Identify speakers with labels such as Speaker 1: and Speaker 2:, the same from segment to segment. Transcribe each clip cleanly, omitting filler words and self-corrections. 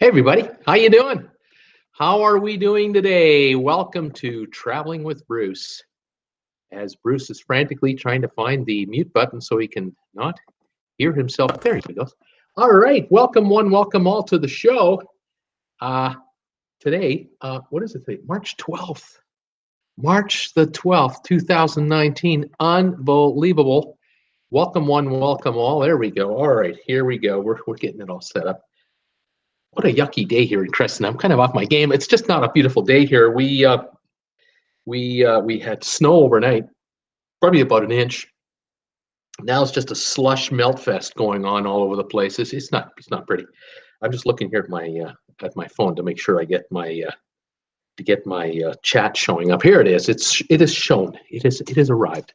Speaker 1: Hey everybody, how you doing? How are we doing today? Welcome to Traveling with Bruce. As Bruce is frantically trying to find the mute button so he can not hear himself. There he goes. All right, welcome one, welcome all to the show. Today, what is it today? March 12th. March the 12th, 2019. Unbelievable. Welcome one, welcome all. There we go. All right, here we go. We're getting it all set up. What a yucky day here in Creston. I'm kind of off my game. It's just not a beautiful day here. We had snow overnight, probably about an inch. Now it's just a slush melt fest going on all over the place. It's not pretty. I'm just looking here at my phone to make sure I get my chat showing up. Here it is. It is shown. It has arrived.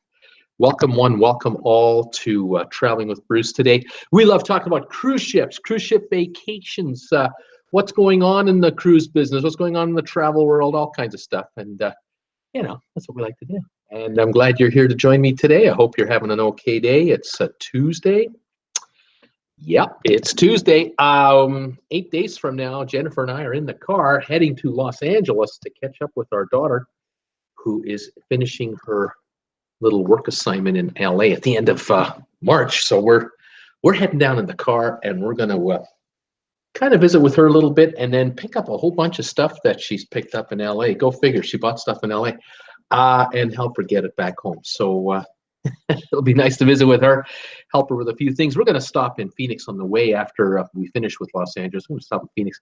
Speaker 1: Welcome one, welcome all to Traveling with Bruce today. We love talking about cruise ships, cruise ship vacations, what's going on in the cruise business, what's going on in the travel world, all kinds of stuff. And, that's what we like to do. And I'm glad you're here to join me today. I hope you're having an okay day. It's a Tuesday. Yep, it's Tuesday. 8 days from now, Jennifer and I are in the car heading to Los Angeles to catch up with our daughter, who is finishing her little work assignment in LA at the end of March. So we're heading down in the car, and we're going to kind of visit with her a little bit and then pick up a whole bunch of stuff that she's picked up in LA. Go figure, she bought stuff in LA and help her get it back home. So it'll be nice to visit with her, help her with a few things. We're going to stop in Phoenix on the way after we finish with Los Angeles. We're going to stop in Phoenix,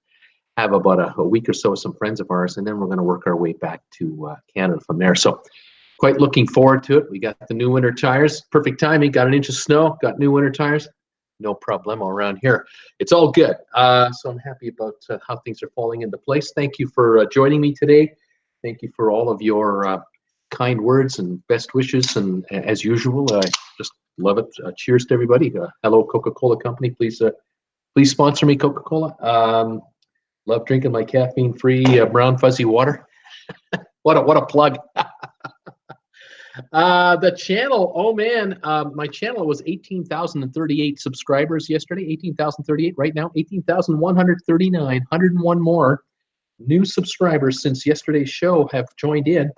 Speaker 1: have about a week or so with some friends of ours, and then we're going to work our way back to Canada from there. So quite looking forward to it. We got the new winter tires. Perfect timing. Got an inch of snow. Got new winter tires. No problemo around here. It's all good. So I'm happy about how things are falling into place. Thank you for joining me today. Thank you for all of your kind words and best wishes. And as usual, I just love it. Cheers to everybody. Hello, Coca-Cola Company. Please sponsor me, Coca-Cola. Love drinking my caffeine-free brown fuzzy water. What a plug. The channel, oh man, my channel was 18,038 subscribers yesterday. 18,038 right now. 18,139. 101 more new subscribers since yesterday's show have joined in.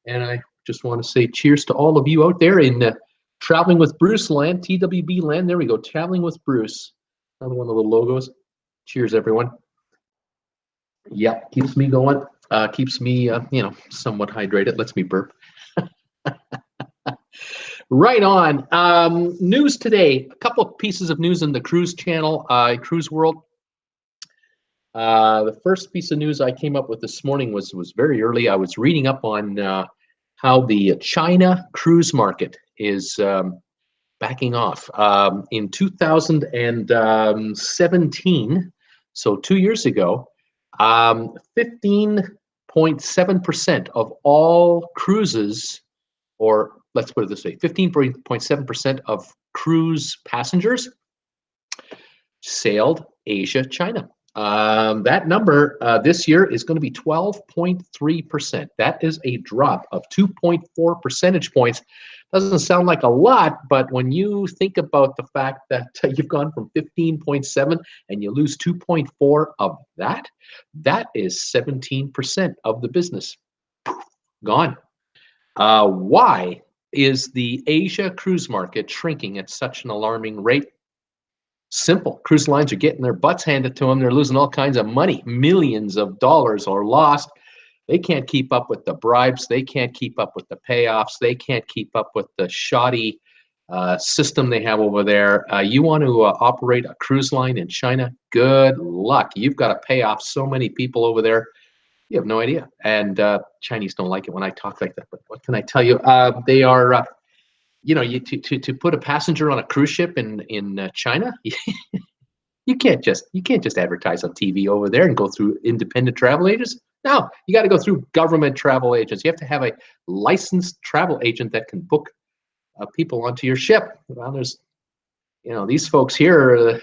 Speaker 1: And I just want to say cheers to all of you out there in Traveling with Bruce land, TWB land. There we go. Traveling with Bruce. Another one of the logos. Cheers, everyone. Yeah, keeps me going. Keeps me, somewhat hydrated. Lets me burp. Right on. News today. A couple of pieces of news in the cruise channel, cruise world. The first piece of news I came up with this morning was very early. I was reading up on how the China cruise market is backing off. In 2017, so 2 years ago, 15.7% of all cruises, or let's put it this way, 15.7% of cruise passengers sailed Asia, China. That number this year is going to be 12.3%. That is a drop of 2.4 percentage points. Doesn't sound like a lot, but when you think about the fact that you've gone from 15.7 and you lose 2.4 of that, that is 17% of the business. Gone. Why is the Asia cruise market shrinking at such an alarming rate? Simple. Cruise lines are getting their butts handed to them. They're losing all kinds of money. Millions of dollars are lost. They can't keep up with the bribes. They can't keep up with the payoffs. They can't keep up with the shoddy system they have over there. You want to operate a cruise line in China? Good luck. You've got to pay off so many people over there. You have no idea. And Chinese don't like it when I talk like that. But what can I tell you? They are, to put a passenger on a cruise ship in China, you can't just advertise on TV over there and go through independent travel agents. No, you got to go through government travel agents. You have to have a licensed travel agent that can book people onto your ship. Well, there's, these folks here,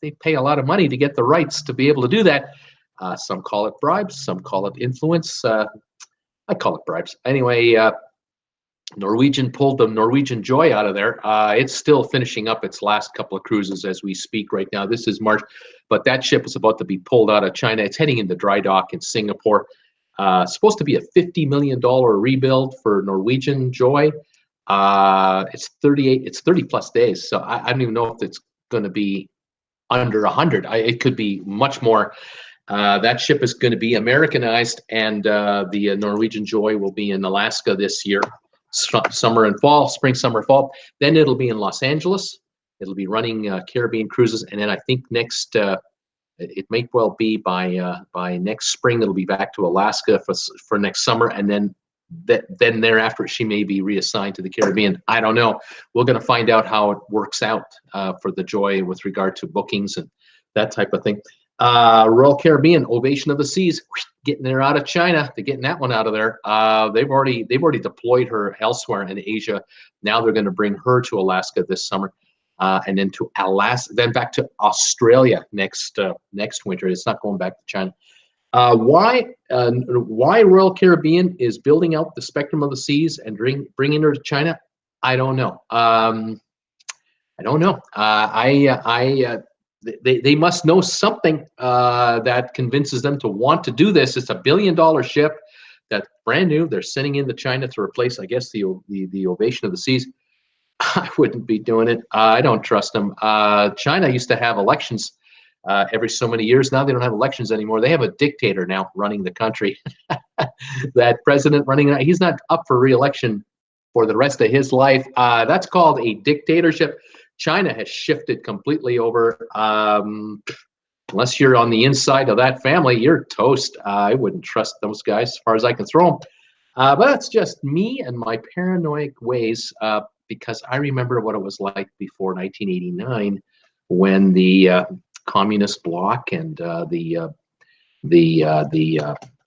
Speaker 1: they pay a lot of money to get the rights to be able to do that. Some call it bribes. Some call it influence. I call it bribes. Anyway, Norwegian pulled the Norwegian Joy out of there. It's still finishing up its last couple of cruises as we speak right now. This is March, but that ship is about to be pulled out of China. It's heading into dry dock in Singapore. Supposed to be a $50 million rebuild for Norwegian Joy. It's 30 plus days. So I don't even know if it's going to be under 100. It could be much more. That ship is going to be Americanized, and the Norwegian Joy will be in Alaska this year. Summer and fall, spring, summer, fall. Then it'll be in Los Angeles. It'll be running Caribbean cruises, and then I think next, it may well be by next spring it'll be back to Alaska for next summer, and then thereafter she may be reassigned to the Caribbean. I don't know. We're going to find out how it works out for the Joy with regard to bookings and that type of thing. Royal Caribbean, Ovation of the Seas, getting her out of China. They're getting that one out of there. They've already deployed her elsewhere in Asia. Now they're going to bring her to Alaska this summer, and then to Alaska, then back to Australia next winter. It's not going back to China. Why Royal Caribbean is building out the Spectrum of the Seas and bringing her to China? I don't know. They must know something that convinces them to want to do this. It's a $1 billion ship that's brand new. They're sending into China to replace, I guess, the Ovation of the Seas. I wouldn't be doing it. I don't trust them. China used to have elections every so many years. Now they don't have elections anymore. They have a dictator now running the country. That president running, he's not up for re-election for the rest of his life. That's called a dictatorship. China has shifted completely over. Unless you're on the inside of that family, you're toast. I wouldn't trust those guys as far as I can throw them. But that's just me and my paranoid ways, because I remember what it was like before 1989 when the communist bloc and the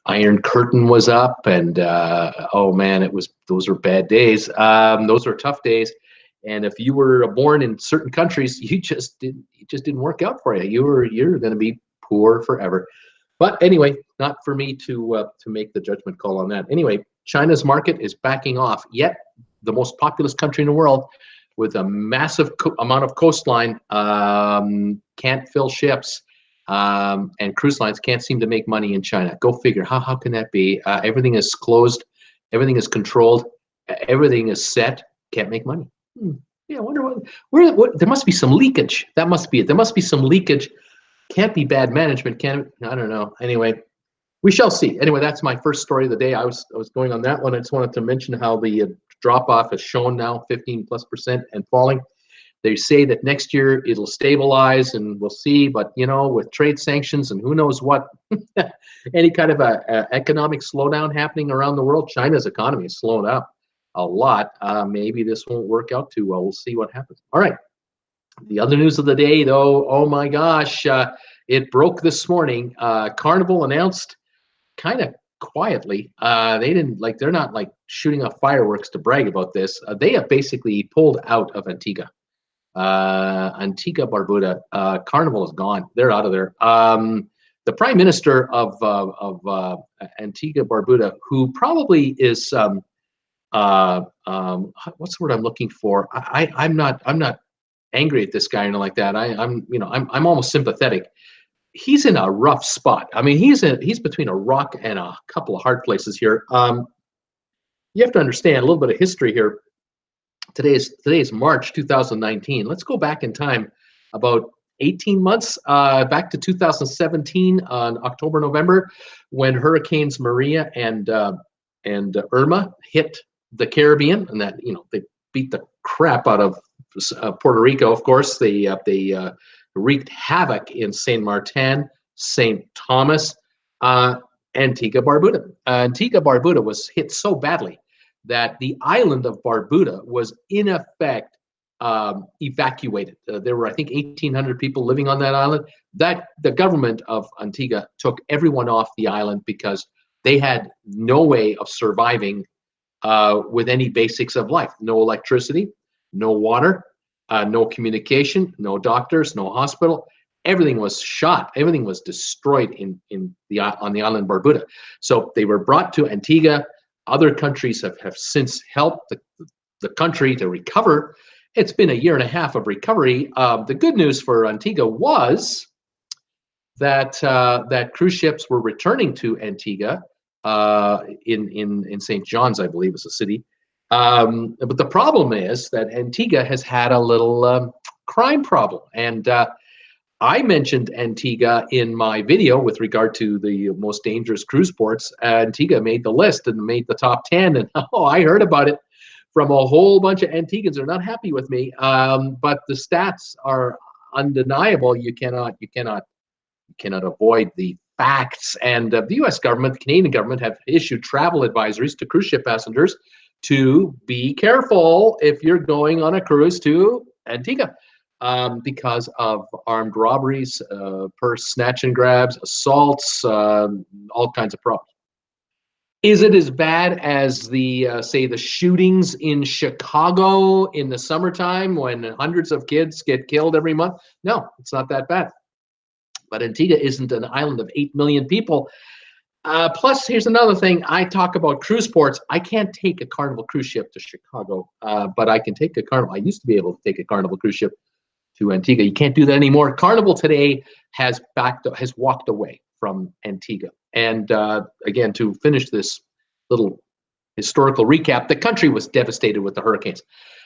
Speaker 1: Iron Curtain was up, and oh man, those were bad days. Those were tough days. And if you were born in certain countries, it just didn't work out for you. You're going to be poor forever. But anyway, not for me to make the judgment call on that. Anyway, China's market is backing off. Yet the most populous country in the world, with a massive amount of coastline, can't fill ships, and cruise lines can't seem to make money in China. Go figure. How can that be? Everything is closed, everything is controlled, everything is set. Can't make money. Yeah, I wonder what there must be some leakage. That must be it. There must be some leakage. Can't be bad management, can it? I don't know. Anyway, we shall see. Anyway, that's my first story of the day. I was going on that one. I just wanted to mention how the drop off has shown now 15+% and falling. They say that next year it'll stabilize, and we'll see. But you know, with trade sanctions and who knows what, any kind of a economic slowdown happening around the world, China's economy is slowing up a lot. Maybe this won't work out too well. We'll see what happens. All right. The other news of the day, though, oh my gosh, it broke this morning. Carnival announced kind of quietly. They're not like shooting off fireworks to brag about this. They have basically pulled out of Antigua. Antigua Barbuda. Carnival is gone. They're out of there. The Prime Minister of Antigua Barbuda, who probably is what's the word I'm looking for? I'm not angry at this guy or anything like that. I'm almost sympathetic. He's in a rough spot. I mean, he's between a rock and a couple of hard places here. You have to understand a little bit of history here. Today is March 2019. Let's go back in time about 18 months, back to 2017 on October, November, when Hurricanes Maria and Irma hit the Caribbean, and that they beat the crap out of Puerto Rico. Of course, they wreaked havoc in Saint Martin, Saint Thomas, Antigua Barbuda. Antigua Barbuda was hit so badly that the island of Barbuda was in effect evacuated. There were, I think, 1,800 people living on that island. That the government of Antigua took everyone off the island because they had no way of surviving with any basics of life. No electricity, no water, no communication, no doctors, no hospital. Everything was shot. Everything was destroyed on the island Barbuda. So they were brought to Antigua. Other countries have since helped the country to recover. It's been a year and a half of recovery. The good news for Antigua was that that cruise ships were returning to Antigua in St. John's, I believe, is the city. But the problem is that Antigua has had a little crime problem, and I mentioned Antigua in my video with regard to the most dangerous cruise ports. Antigua made the list and made the top 10, and oh, I heard about it from a whole bunch of Antiguans. They're not happy with me, but the stats are undeniable. You cannot avoid the facts. And the U.S. government, the Canadian government, have issued travel advisories to cruise ship passengers to be careful if you're going on a cruise to Antigua because of armed robberies, purse snatch and grabs, assaults, all kinds of problems. Is it as bad as the say the shootings in Chicago in the summertime when hundreds of kids get killed every month? No, it's not that bad. But Antigua isn't an island of 8 million people. Plus, here's another thing. I talk about cruise ports. I can't take a Carnival cruise ship to Chicago, but I can take a Carnival. I used to be able to take a Carnival cruise ship to Antigua. You can't do that anymore. Carnival today has walked away from Antigua. And again, to finish this little historical recap, the country was devastated with the hurricanes.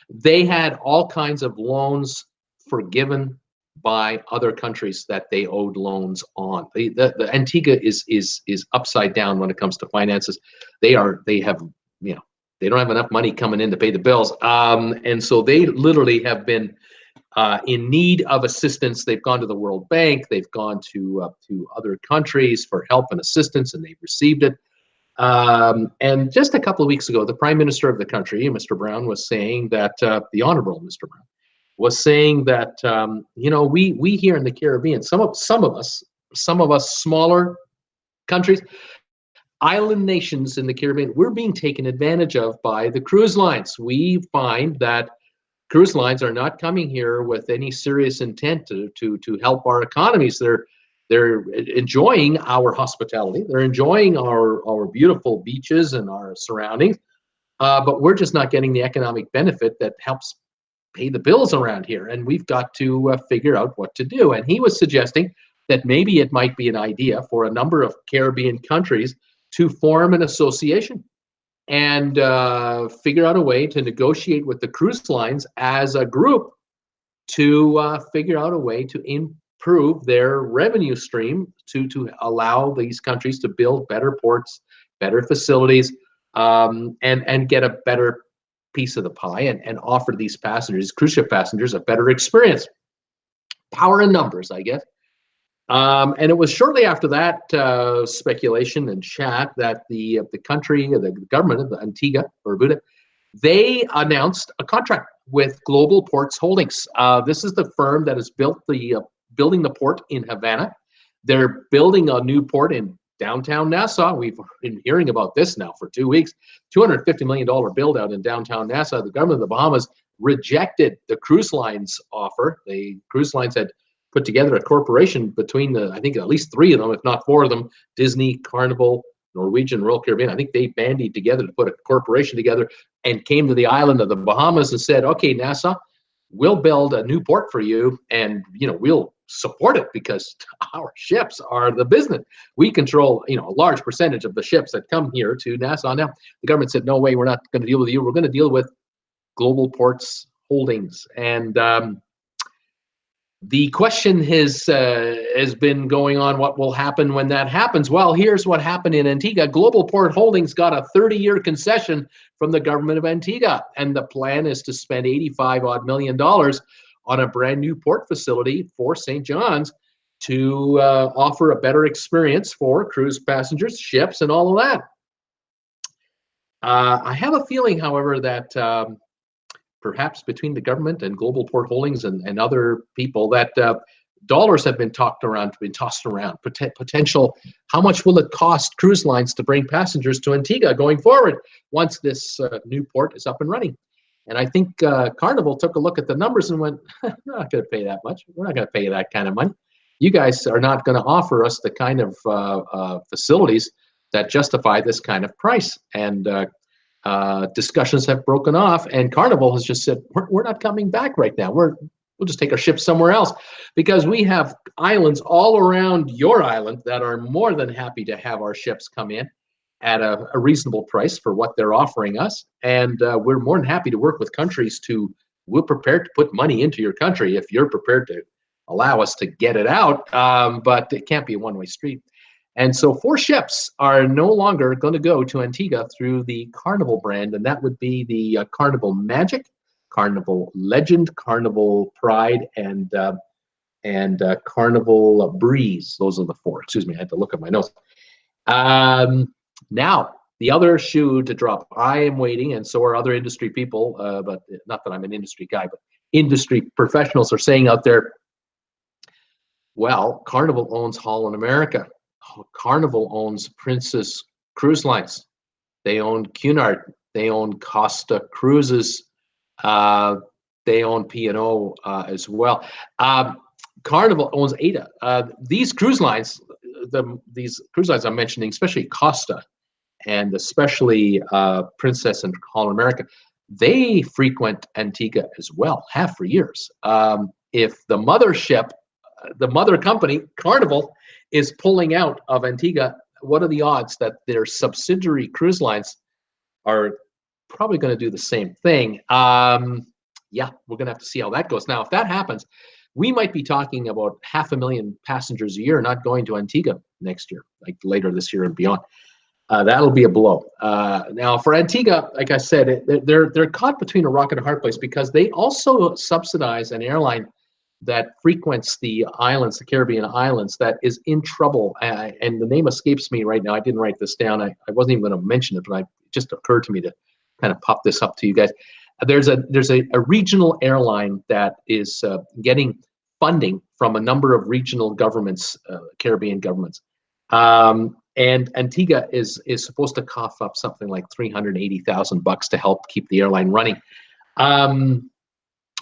Speaker 1: They had all kinds of loans forgiven by other countries that they owed loans on. The Antigua is upside down when it comes to finances. They don't have enough money coming in to pay the bills, and so they literally have been in need of assistance. They've gone to the World Bank. They've gone to other countries for help and assistance, and they've received it. And just a couple of weeks ago, the Prime Minister of the country, Mr. Brown, was saying that the Honorable Mr. Brown was saying that we here in the Caribbean, some of us smaller countries, island nations in the Caribbean, we're being taken advantage of by the cruise lines. We find that cruise lines are not coming here with any serious intent to help our economies. They're enjoying our hospitality. They're enjoying our beautiful beaches and our surroundings, but we're just not getting the economic benefit that helps pay the bills around here, and we've got to figure out what to do. And he was suggesting that maybe it might be an idea for a number of Caribbean countries to form an association and figure out a way to negotiate with the cruise lines as a group to figure out a way to improve their revenue stream to allow these countries to build better ports, better facilities, and get a better piece of the pie and offer these passengers, cruise ship passengers, a better experience. Power in numbers, I guess. And it was shortly after that speculation and chat that the country, the government of Antigua or Barbuda, they announced a contract with Global Ports Holdings. This is the firm that has building the port in Havana. They're building a new port in downtown Nassau. We've been hearing about this now for 2 weeks. $250 million build out in downtown Nassau. The government of the Bahamas rejected the cruise lines offer. The cruise lines had put together a corporation between I think at least 3 of them, if not 4 of them, Disney, Carnival, Norwegian, Royal Caribbean. I think they bandied together to put a corporation together and came to the island of the Bahamas and said, okay, Nassau, we'll build a new port for you, and we'll support it because our ships are the business. We control a large percentage of the ships that come here to Nassau. Now the government said, no way, we're not going to deal with you. We're going to deal with Global Ports Holdings. And the question has been going on, what will happen when that happens? Well, here's what happened in Antigua. Global Port Holdings got a 30-year concession from the government of Antigua, and the plan is to spend $85 million on a brand new port facility for St. John's to offer a better experience for cruise passengers, ships, and all of that. I have a feeling, however, that perhaps between the government and Global Port Holdings and other people, that dollars have been tossed around. Potential, how much will it cost cruise lines to bring passengers to Antigua going forward once this new port is up and running? And I think Carnival took a look at the numbers and went, we're not going to pay that much. We're not going to pay that kind of money. You guys are not going to offer us the kind of facilities that justify this kind of price. And discussions have broken off, and Carnival has just said, we're not coming back right now. We'll just take our ships somewhere else, because we have islands all around your island that are more than happy to have our ships come in at a reasonable price for what they're offering us. And we're more than happy to work with countries we're prepared to put money into your country if you're prepared to allow us to get it out, but it can't be a one-way street. And so 4 ships are no longer going to go to Antigua through the Carnival brand, and that would be the Carnival Magic, Carnival Legend, Carnival Pride, and Carnival Breeze. Those are the 4. Excuse me, I had to look at my notes. Now, the other shoe to drop. I am waiting, and so are other industry people, but not that I'm an industry guy, but industry professionals are saying out there, well, Carnival owns Holland America. Carnival owns Princess Cruise Lines. They own Cunard. They own Costa Cruises. They own P&O as well. Carnival owns ADA. These cruise lines, these cruise lines I'm mentioning, especially Costa and especially Princess and Holland America, they frequent Antigua as well, have for years. If the mothership, the mother company, Carnival, is pulling out of Antigua, what are the odds that their subsidiary cruise lines are probably going to do the same thing? Yeah, we're going to have to see how that goes. Now, if that happens, we might be talking about 500,000 passengers a year not going to Antigua next year, like later this year and beyond. That'll be a blow. Now, for Antigua, like I said, they're caught between a rock and a hard place, because they also subsidize an airline that frequents the islands, the Caribbean islands, that is in trouble. And the name escapes me right now. I didn't write this down. I wasn't even going to mention it, but it just occurred to me to kind of pop this up to you guys. There's a regional airline that is getting funding from a number of regional governments, Caribbean governments. And Antigua is supposed to cough up something like $380,000 to help keep the airline running.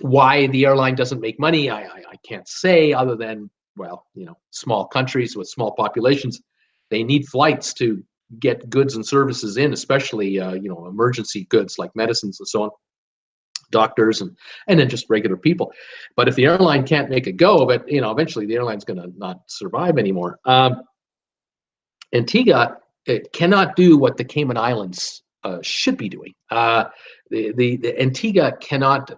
Speaker 1: Why the airline doesn't make money, I can't say, other than, well, you know, small countries with small populations, they need flights to get goods and services in, especially you know, emergency goods like medicines and so on, doctors, and then just regular people. But if the airline can't make a go of it, you know, eventually the airline's going to not survive anymore. Antigua cannot do what the Cayman Islands should be doing. The Antigua cannot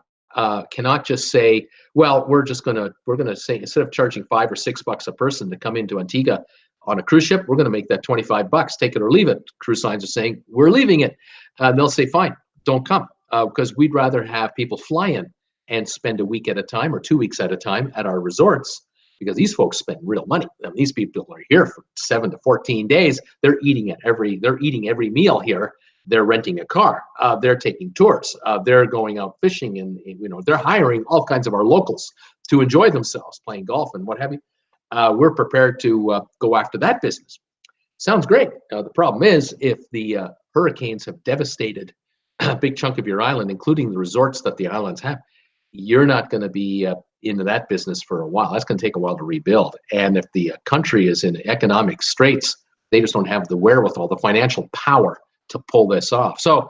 Speaker 1: just say, well, we're gonna say, instead of charging $5 or $6 a person to come into Antigua on a cruise ship, we're gonna make that $25, take it or leave it. Cruise lines are saying, we're leaving it. And they'll say, fine, don't come, because we'd rather have people fly in and spend a week at a time or 2 weeks at a time at our resorts, because these folks spend real money. I mean, these people are here for 7 to 14 days. They're eating every meal here. They're renting a car. They're taking tours. They're going out fishing, and you know, they're hiring all kinds of our locals to enjoy themselves, playing golf and what have you. We're prepared to go after that business. Sounds great. The problem is, if the hurricanes have devastated a big chunk of your island, including the resorts that the islands have, you're not going to be into that business for a while. That's going to take a while to rebuild. And if the country is in economic straits, they just don't have the wherewithal, the financial power to pull this off. So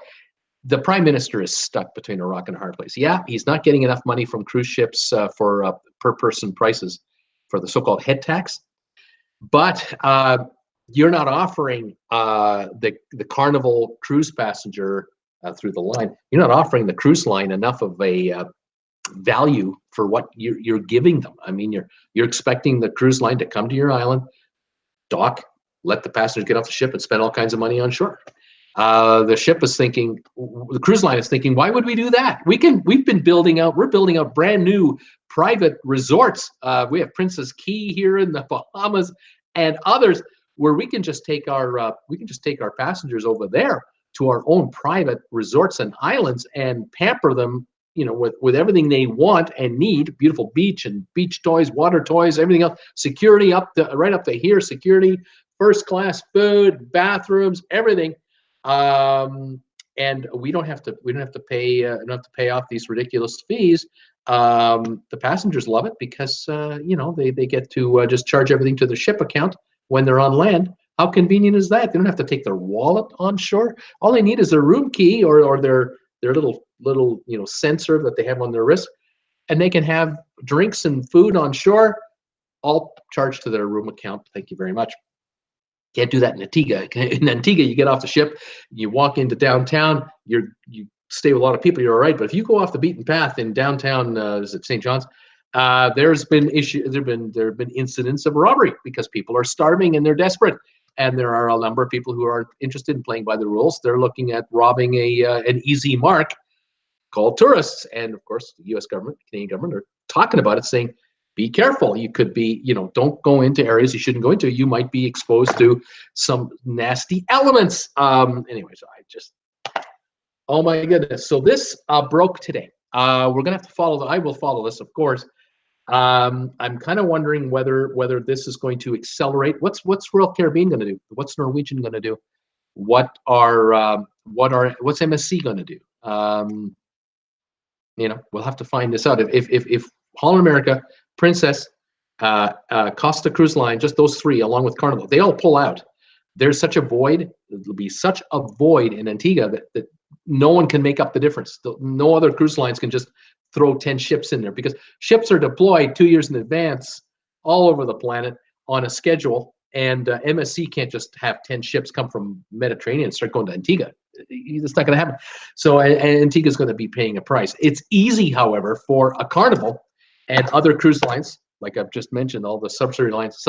Speaker 1: the prime minister is stuck between a rock and a hard place. Yeah, he's not getting enough money from cruise ships for per person prices for the so-called head tax, but you're not offering the Carnival cruise passenger through the line. You're not offering the cruise line enough of a value for what you're giving them. I mean, you're expecting the cruise line to come to your island, dock, let the passengers get off the ship, and spend all kinds of money on shore. The ship is thinking, the cruise line is thinking, why would we do that? We're building out brand new private resorts. We have Princess Key here in the Bahamas and others, where we can just take our passengers over there to our own private resorts and islands and pamper them, you know, with everything they want and need. Beautiful beach and beach toys, water toys, everything else. Security right up to here. Security, first class food, bathrooms, everything. And we don't have to pay off these ridiculous fees. The passengers love it because you know, they get to just charge everything to the ship account when they're on land. How convenient is that? They don't have to take their wallet on shore. All they need is their room key or their little sensor that they have on their wrist, and they can have drinks and food on shore, all charged to their room account. Thank you very much. Can't do that in Antigua. In Antigua, you get off the ship, you walk into downtown, you stay with a lot of people, you're all right. But if you go off the beaten path in downtown, is it St. John's? There's been there have been incidents of robbery because people are starving and they're desperate. And there are a number of people who aren't interested in playing by the rules. They're looking at robbing an easy mark called tourists. And of course, the U.S. government, Canadian government are talking about it, saying, be careful. You could be, don't go into areas you shouldn't go into. You might be exposed to some nasty elements. Anyways, oh my goodness. So this broke today. We're going to have to I will follow this, of course. I'm kind of wondering whether this is going to accelerate. What's Royal Caribbean going to do? What's Norwegian going to do? What's MSC going to do? We'll have to find this out. If Holland America, Princess, Costa Cruise Line, just those three, along with Carnival, they all pull out. There's such a void. There'll be such a void in Antigua that no one can make up the difference. No other cruise lines can just throw 10 ships in there, because ships are deployed 2 years in advance all over the planet on a schedule, and MSC can't just have 10 ships come from Mediterranean and start going to Antigua. It's not going to happen. So Antigua is going to be paying a price. It's easy, however, for a Carnival and other cruise lines, like I've just mentioned, all the subsidiary lines,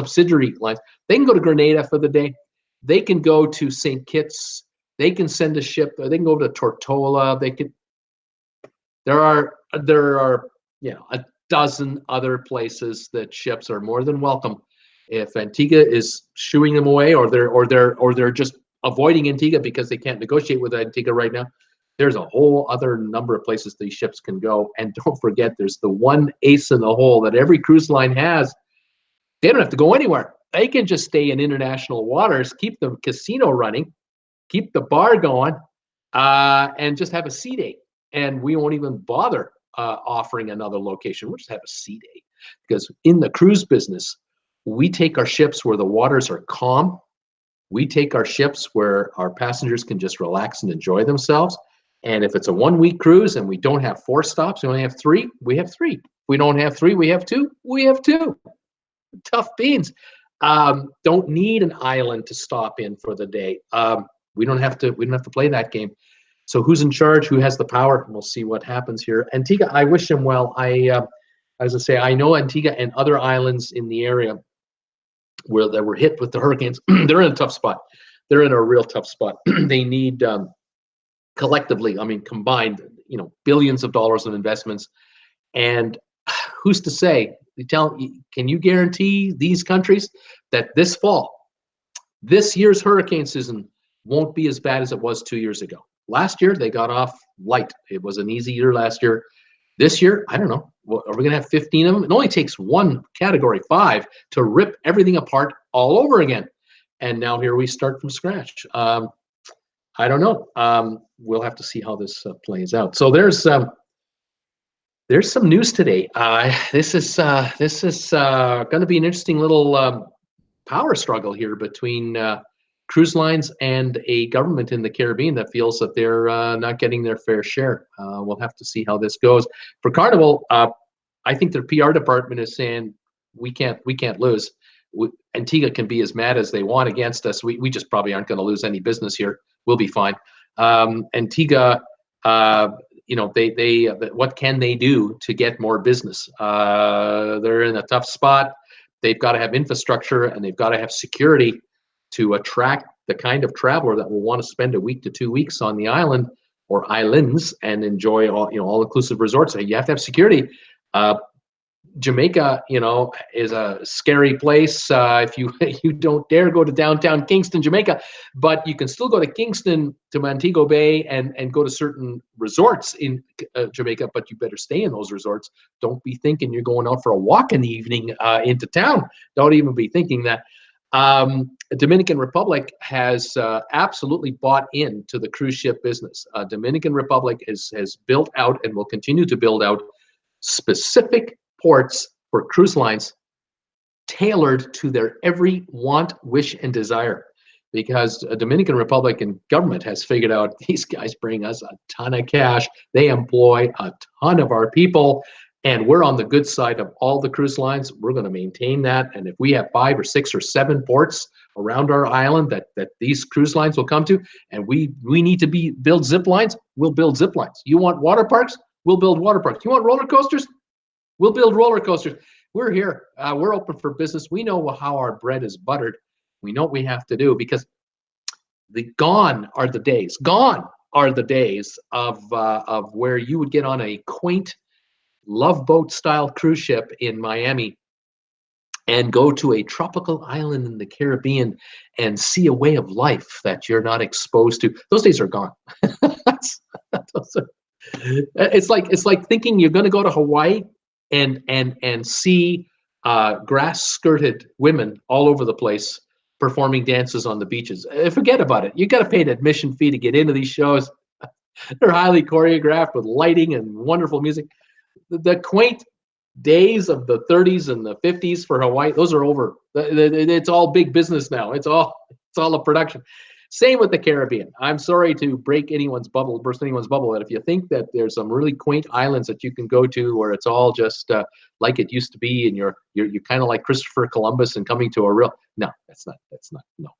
Speaker 1: they can go to Grenada for the day. They can go to St. Kitts. They can send a ship. They can go to Tortola. They could. There are a dozen other places that ships are more than welcome. If Antigua is shooing them away, or they're just avoiding Antigua because they can't negotiate with Antigua right now, there's a whole other number of places these ships can go. And don't forget, there's the one ace in the hole that every cruise line has. They don't have to go anywhere. They can just stay in international waters, keep the casino running, keep the bar going, and just have a sea day. And we won't even bother offering another location. We'll just have a sea day. Because in the cruise business, we take our ships where the waters are calm. We take our ships where our passengers can just relax and enjoy themselves. And if it's a 1 week cruise and we don't have 4 stops, we only have 3, we have 3. If we don't have 3, we have 2, we have 2. Tough beans. Don't need an island to stop in for the day. We don't have to play that game. So who's in charge? Who has the power? We'll see what happens here. Antigua, I wish them well. As I say, I know Antigua and other islands in the area where they were hit with the hurricanes. They're in a tough spot. They're in a real tough spot. They need collectively, combined, billions of dollars of investments. And who's to say? Can you guarantee these countries that this fall, this year's hurricane season won't be as bad as it was 2 years ago? Last year, they got off light. It was an easy year last year. This year, I don't know. Are we going to have 15 of them? It only takes one Category 5 to rip everything apart all over again. And now here we start from scratch. I don't know. We'll have to see how this plays out. So there's some news today. This is going to be an interesting little power struggle here between cruise lines and a government in the Caribbean that feels that they're not getting their fair share. We'll have to see how this goes. For Carnival, I think their PR department is saying we can't lose. Antigua can be as mad as they want against us. We just probably aren't going to lose any business here. We'll be fine. Antigua, what can they do to get more business? They're in a tough spot. They've got to have infrastructure and they've got to have security to attract the kind of traveler that will want to spend a week to 2 weeks on the island or islands and enjoy all-inclusive resorts. So you have to have security. Jamaica, is a scary place. If you don't dare go to downtown Kingston, Jamaica, but you can still go to Kingston, to Montego Bay, and go to certain resorts in Jamaica. But you better stay in those resorts. Don't be thinking you're going out for a walk in the evening into town. Don't even be thinking that. Dominican Republic has absolutely bought into the cruise ship business. Dominican Republic has built out and will continue to build out specific ports for cruise lines tailored to their every want, wish, and desire. because the Dominican Republic and government has figured out these guys bring us a ton of cash. They employ a ton of our people, and we're on the good side of all the cruise lines. We're going to maintain that. And if we have 5 or 6 or 7 ports around our island that these cruise lines will come to, and we need to build zip lines, we'll build zip lines. You want water parks? We'll build water parks. You want roller coasters? We'll build roller coasters. We're here. We're open for business. We know how our bread is buttered. We know what we have to do, because gone are the days of where you would get on a quaint love boat style cruise ship in Miami and go to a tropical island in the Caribbean and see a way of life that you're not exposed to. Those days are gone. It's like thinking you're going to go to Hawaii and see grass skirted women all over the place performing dances on the beaches. Forget about it. You got to pay an admission fee to get into these shows. They're highly choreographed with lighting and wonderful music. The quaint days of the 30s and the 50s for Hawaii, those are over. It's all big business now. It's all a production. Same with the Caribbean. I'm sorry to burst anyone's bubble, but if you think that there's some really quaint islands that you can go to where it's all just like it used to be, and you're kind of like Christopher Columbus and coming to a real, no, that's not no.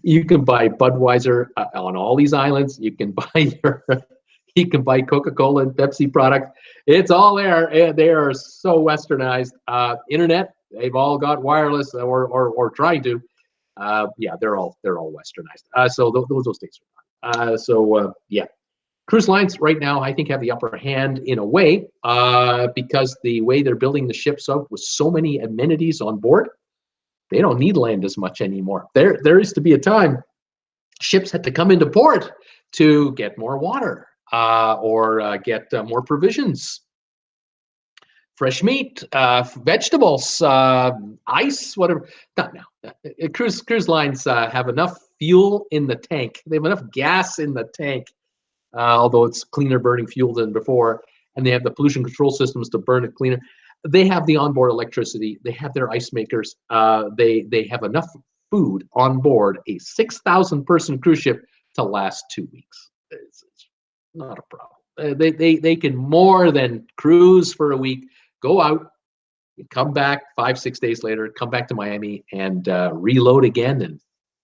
Speaker 1: You can buy Budweiser on all these islands. You can buy Coca-Cola and Pepsi product. It's all there. And they are so westernized. Internet, they've all got wireless or trying to. Yeah, they're all westernized. So those days are gone. Yeah, cruise lines right now I think have the upper hand in a way, because the way they're building the ships out with so many amenities on board, they don't need land as much anymore. There used to be a time ships had to come into port to get more water or get more provisions. Fresh meat, vegetables, ice, whatever. Not now. Cruise lines have enough fuel in the tank. They have enough gas in the tank, although it's cleaner burning fuel than before, and they have the pollution control systems to burn it cleaner. They have the onboard electricity. They have their ice makers. They have enough food on board a 6,000 person cruise ship to last 2 weeks. It's not a problem. They can more than cruise for a week. Go out, come back 5-6 days later, come back to Miami and reload again, and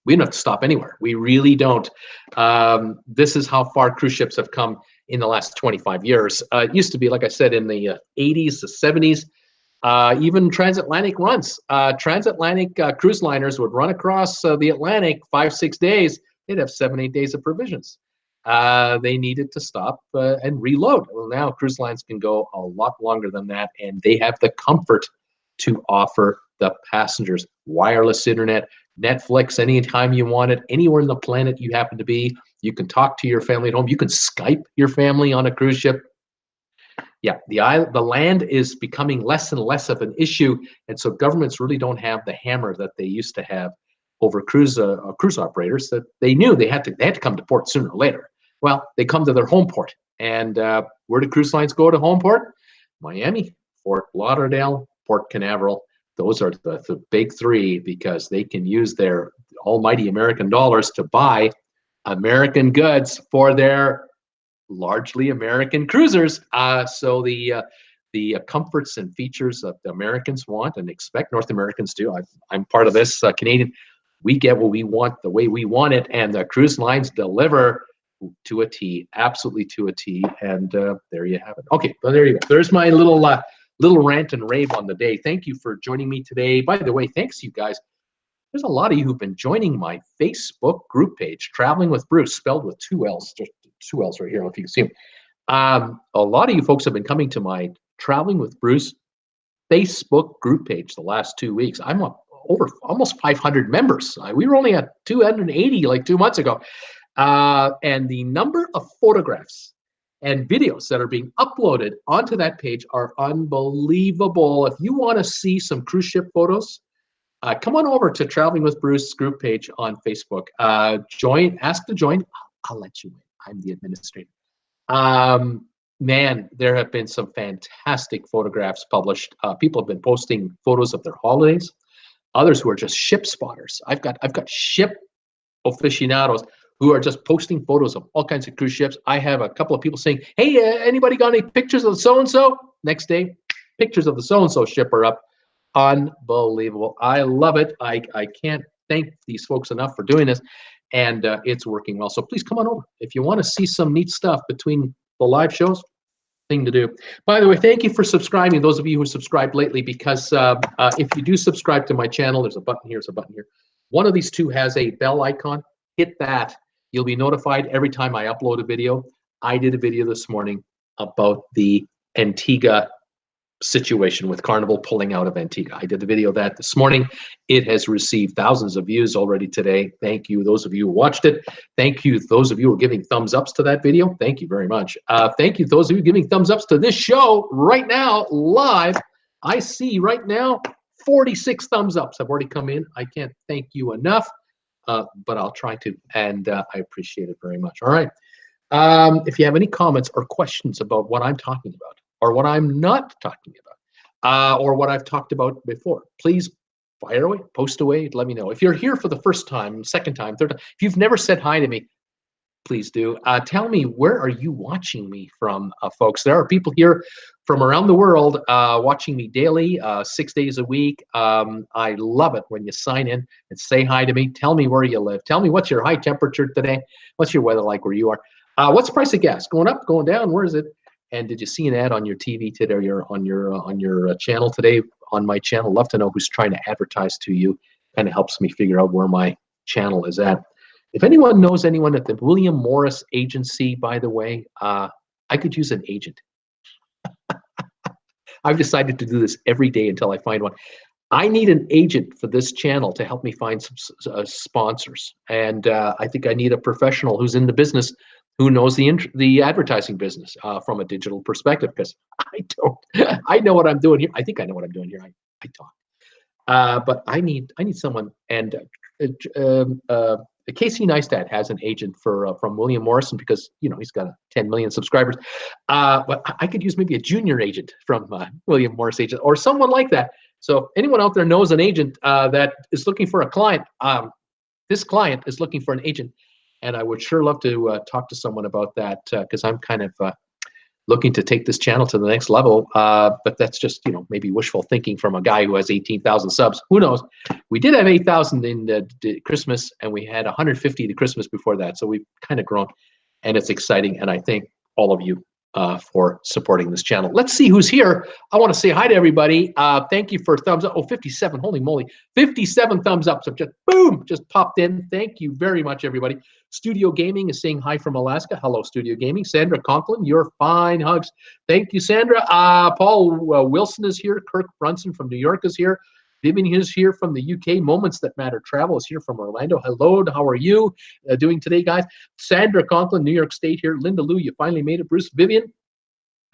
Speaker 1: we don't have to stop anywhere. We really don't. This is how far cruise ships have come in the last 25 years. It used to be, like I said, in the 80s, the 70s, even transatlantic runs. Transatlantic cruise liners would run across the Atlantic 5-6 days. They'd have 7-8 days of provisions. They needed to stop and reload. Well, now cruise lines can go a lot longer than that, and they have the comfort to offer the passengers wireless internet, Netflix anytime you want it, anywhere on the planet you happen to be. You can talk to your family at home. You can Skype your family on a cruise ship. Yeah, the land is becoming less and less of an issue, and so governments really don't have the hammer that they used to have over cruise operators. That they knew they had to come to port sooner or later. Well, they come to their home port, and where do cruise lines go to home port? Miami, Fort Lauderdale, Port Canaveral. Those are the big three, because they can use their almighty American dollars to buy American goods for their largely American cruisers. So the comforts and features that the Americans want and expect, North Americans do. I'm part of this Canadian. We get what we want the way we want it, and the cruise lines deliver to a T, absolutely to a T. And there you have it. Okay, well, there you go. There's my little rant and rave on the day. Thank you for joining me today. By the way, thanks you guys. There's a lot of you who've been joining my Facebook group page, Traveling with Bruce, spelled with 2 L's, just 2 L's right here, if you can see them. A lot of you folks have been coming to my Traveling with Bruce Facebook group page the last 2 weeks. I'm up over almost 500 members. We were only at 280 like 2 months ago. And the number of photographs and videos that are being uploaded onto that page are unbelievable. If you want to see some cruise ship photos, come on over to Traveling with Bruce group page on Facebook. Ask to join. I'll let you in. I'm the administrator. Man, there have been some fantastic photographs published. People have been posting photos of their holidays, others who are just ship spotters. I've got ship aficionados who are just posting photos of all kinds of cruise ships. I have a couple of people saying, hey, anybody got any pictures of the so-and-so? Next day, pictures of the so-and-so ship are up. Unbelievable. I love it. I can't thank these folks enough for doing this, and it's working well. So please come on over. If you want to see some neat stuff between the live shows, thing to do. By the way, thank you for subscribing, those of you who subscribed lately, because if you do subscribe to my channel, there's a button here, there's a button here. One of these two has a bell icon. Hit that. You'll be notified every time I upload a video. I did a video this morning about the Antigua situation with Carnival pulling out of Antigua. I did the video of that this morning. It has received thousands of views already today. Thank you, those of you who watched it. Thank you, those of you who are giving thumbs ups to that video. Thank you very much. Thank you, those of you giving thumbs ups to this show right now, live. I see right now 46 thumbs ups have already come in. I can't thank you enough, but I'll try to, and I appreciate it very much. All right. If you have any comments or questions about what I'm talking about, or what I'm not talking about, or what I've talked about before, please fire away, post away, let me know. If you're here for the first time, second time, third time, if you've never said hi to me, please do. Tell me, where are you watching me from, folks? There are people here from around the world watching me daily, 6 days a week. I love it when you sign in and say hi to me. Tell me where you live. Tell me what's your high temperature today. What's your weather like where you are? What's the price of gas? Going up, going down? Where is it? And did you see an ad on your TV today, or on your channel today? On my channel, love to know who's trying to advertise to you. Kind of helps me figure out where my channel is at. If anyone knows anyone at the William Morris Agency, by the way, I could use an agent. I've decided to do this every day until I find one. I need an agent for this channel to help me find some sponsors, and I think I need a professional who's in the business, who knows the advertising business from a digital perspective, because I don't. I know what I'm doing here. I think I know what I'm doing here. I talk, but I need someone. And Casey Neistat has an agent from William Morrison, because he's got 10 million subscribers. But I could use maybe a junior agent from William Morris agent, or someone like that. So anyone out there knows an agent that is looking for a client. This client is looking for an agent. And I would sure love to talk to someone about that, because I'm kind of looking to take this channel to the next level. But that's just, maybe wishful thinking from a guy who has 18,000 subs. Who knows? We did have 8,000 in Christmas, and we had 150 to Christmas before that. So we've kind of grown, and it's exciting. And I thank all of you for supporting this channel. Let's see who's here. I want to say hi to everybody. Thank you for thumbs up. Oh, 57. Holy moly. 57 thumbs up. So just boom, just popped in. Thank you very much, everybody. Studio Gaming is saying hi from Alaska. Hello, Studio Gaming. Sandra Conklin, your fine hugs. Thank you, Sandra. Paul Wilson is here. Kirk Brunson from New York is here. Vivian is here from the UK. Moments That Matter Travel is here from Orlando. Hello, how are you doing today, guys? Sandra Conklin, New York State here. Linda Lou, you finally made it. Bruce Vivian,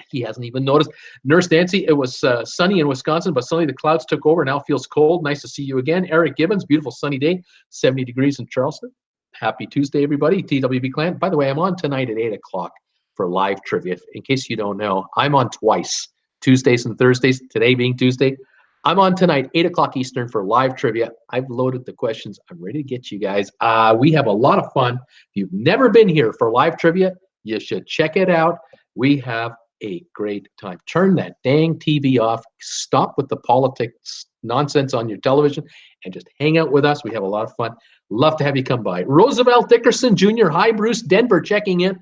Speaker 1: he hasn't even noticed. Nurse Nancy, it was sunny in Wisconsin, but suddenly the clouds took over. Now feels cold. Nice to see you again. Eric Gibbons, beautiful sunny day, 70 degrees in Charleston. Happy Tuesday, everybody. TWB clan. By the way, I'm on tonight at 8 o'clock for live trivia. In case you don't know, I'm on twice, Tuesdays and Thursdays. Today being Tuesday, I'm on tonight, 8 o'clock Eastern, for live trivia. I've loaded the questions. I'm ready to get you guys. We have a lot of fun. If you've never been here for live trivia, you should check it out. We have a great time. Turn that dang TV off. Stop with the politics nonsense on your television and just hang out with us. We have a lot of fun. Love to have you come by. Roosevelt Dickerson Jr. Hi, Bruce. Denver checking in.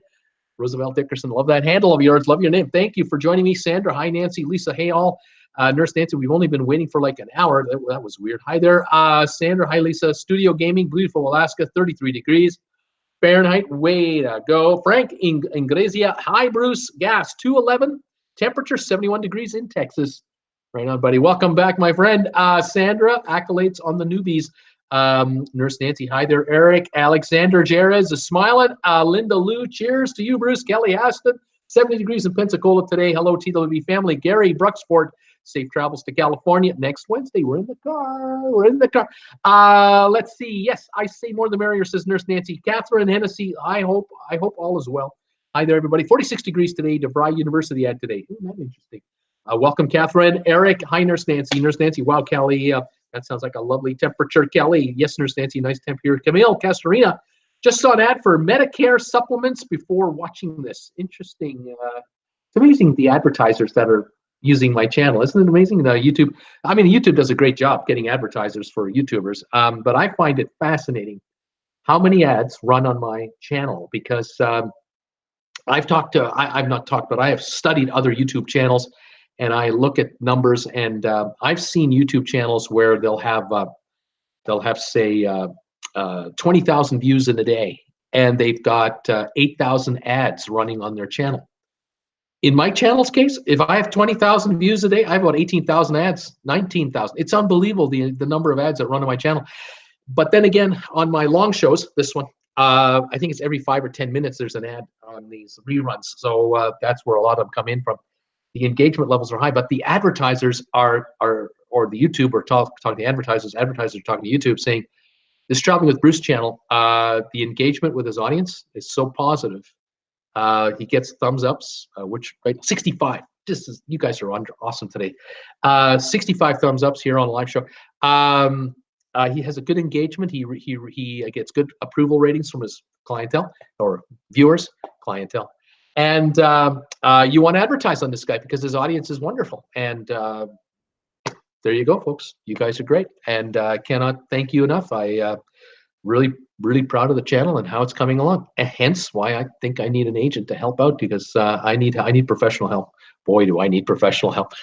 Speaker 1: Roosevelt Dickerson, love that handle of yours. Love your name. Thank you for joining me. Sandra, hi, Nancy. Lisa, hey, all. Nurse Nancy, we've only been waiting for like an hour. That was weird. Hi there. Sandra, hi, Lisa. Studio Gaming, beautiful Alaska, 33 degrees. Fahrenheit, way to go. Frank Ingrazia, hi, Bruce. Gas, 211. Temperature, 71 degrees in Texas. Right on, buddy. Welcome back, my friend. Sandra, accolades on the newbies. Nurse Nancy, hi there. Eric, Alexander Jerez is smiling. Linda Lou, cheers to you, Bruce. Kelly Aston, 70 degrees in Pensacola today. Hello, TWB family. Gary Bruxport, safe travels to California. Next Wednesday, we're in the car. We're in the car. Let's see. Yes, I say more the merrier, says Nurse Nancy. Catherine Hennessy, I hope all is well. Hi there, everybody. 46 degrees today. DeVry University had today. Isn't that interesting? Welcome, Catherine. Eric, hi, Nurse Nancy. Nurse Nancy, wow, Kelly. That sounds like a lovely temperature. Kelly, yes, Nurse Nancy, nice temp here. Camille, Castorina, just saw an ad for Medicare supplements before watching this. Interesting. It's amazing the advertisers that are using my channel. Isn't it amazing? YouTube, I mean, YouTube does a great job getting advertisers for YouTubers, but I find it fascinating how many ads run on my channel because I've not talked, but I have studied other YouTube channels and I look at numbers and I've seen YouTube channels where they'll have say 20,000 views in a day and they've got 8,000 ads running on their channel. In my channel's case, if I have 20,000 views a day, I have about 18,000 ads, 19,000. It's unbelievable the number of ads that run on my channel. But then again, on my long shows, this one, I think it's every 5 or 10 minutes there's an ad on these reruns. So that's where a lot of them come in from. The engagement levels are high, but the advertisers or the YouTube are talking to advertisers are talking to YouTube saying, this Traveling with Bruce channel, the engagement with his audience is so positive. He gets thumbs ups, which right 65. This is, you guys are awesome today. 65 thumbs ups here on the live show. He has a good engagement. He gets good approval ratings from his clientele or viewers, clientele. And you want to advertise on this guy because his audience is wonderful. And there you go, folks. You guys are great, and cannot thank you enough. I really proud of the channel and how it's coming along. And hence why I think I need an agent to help out because I need professional help. Boy, do I need professional help.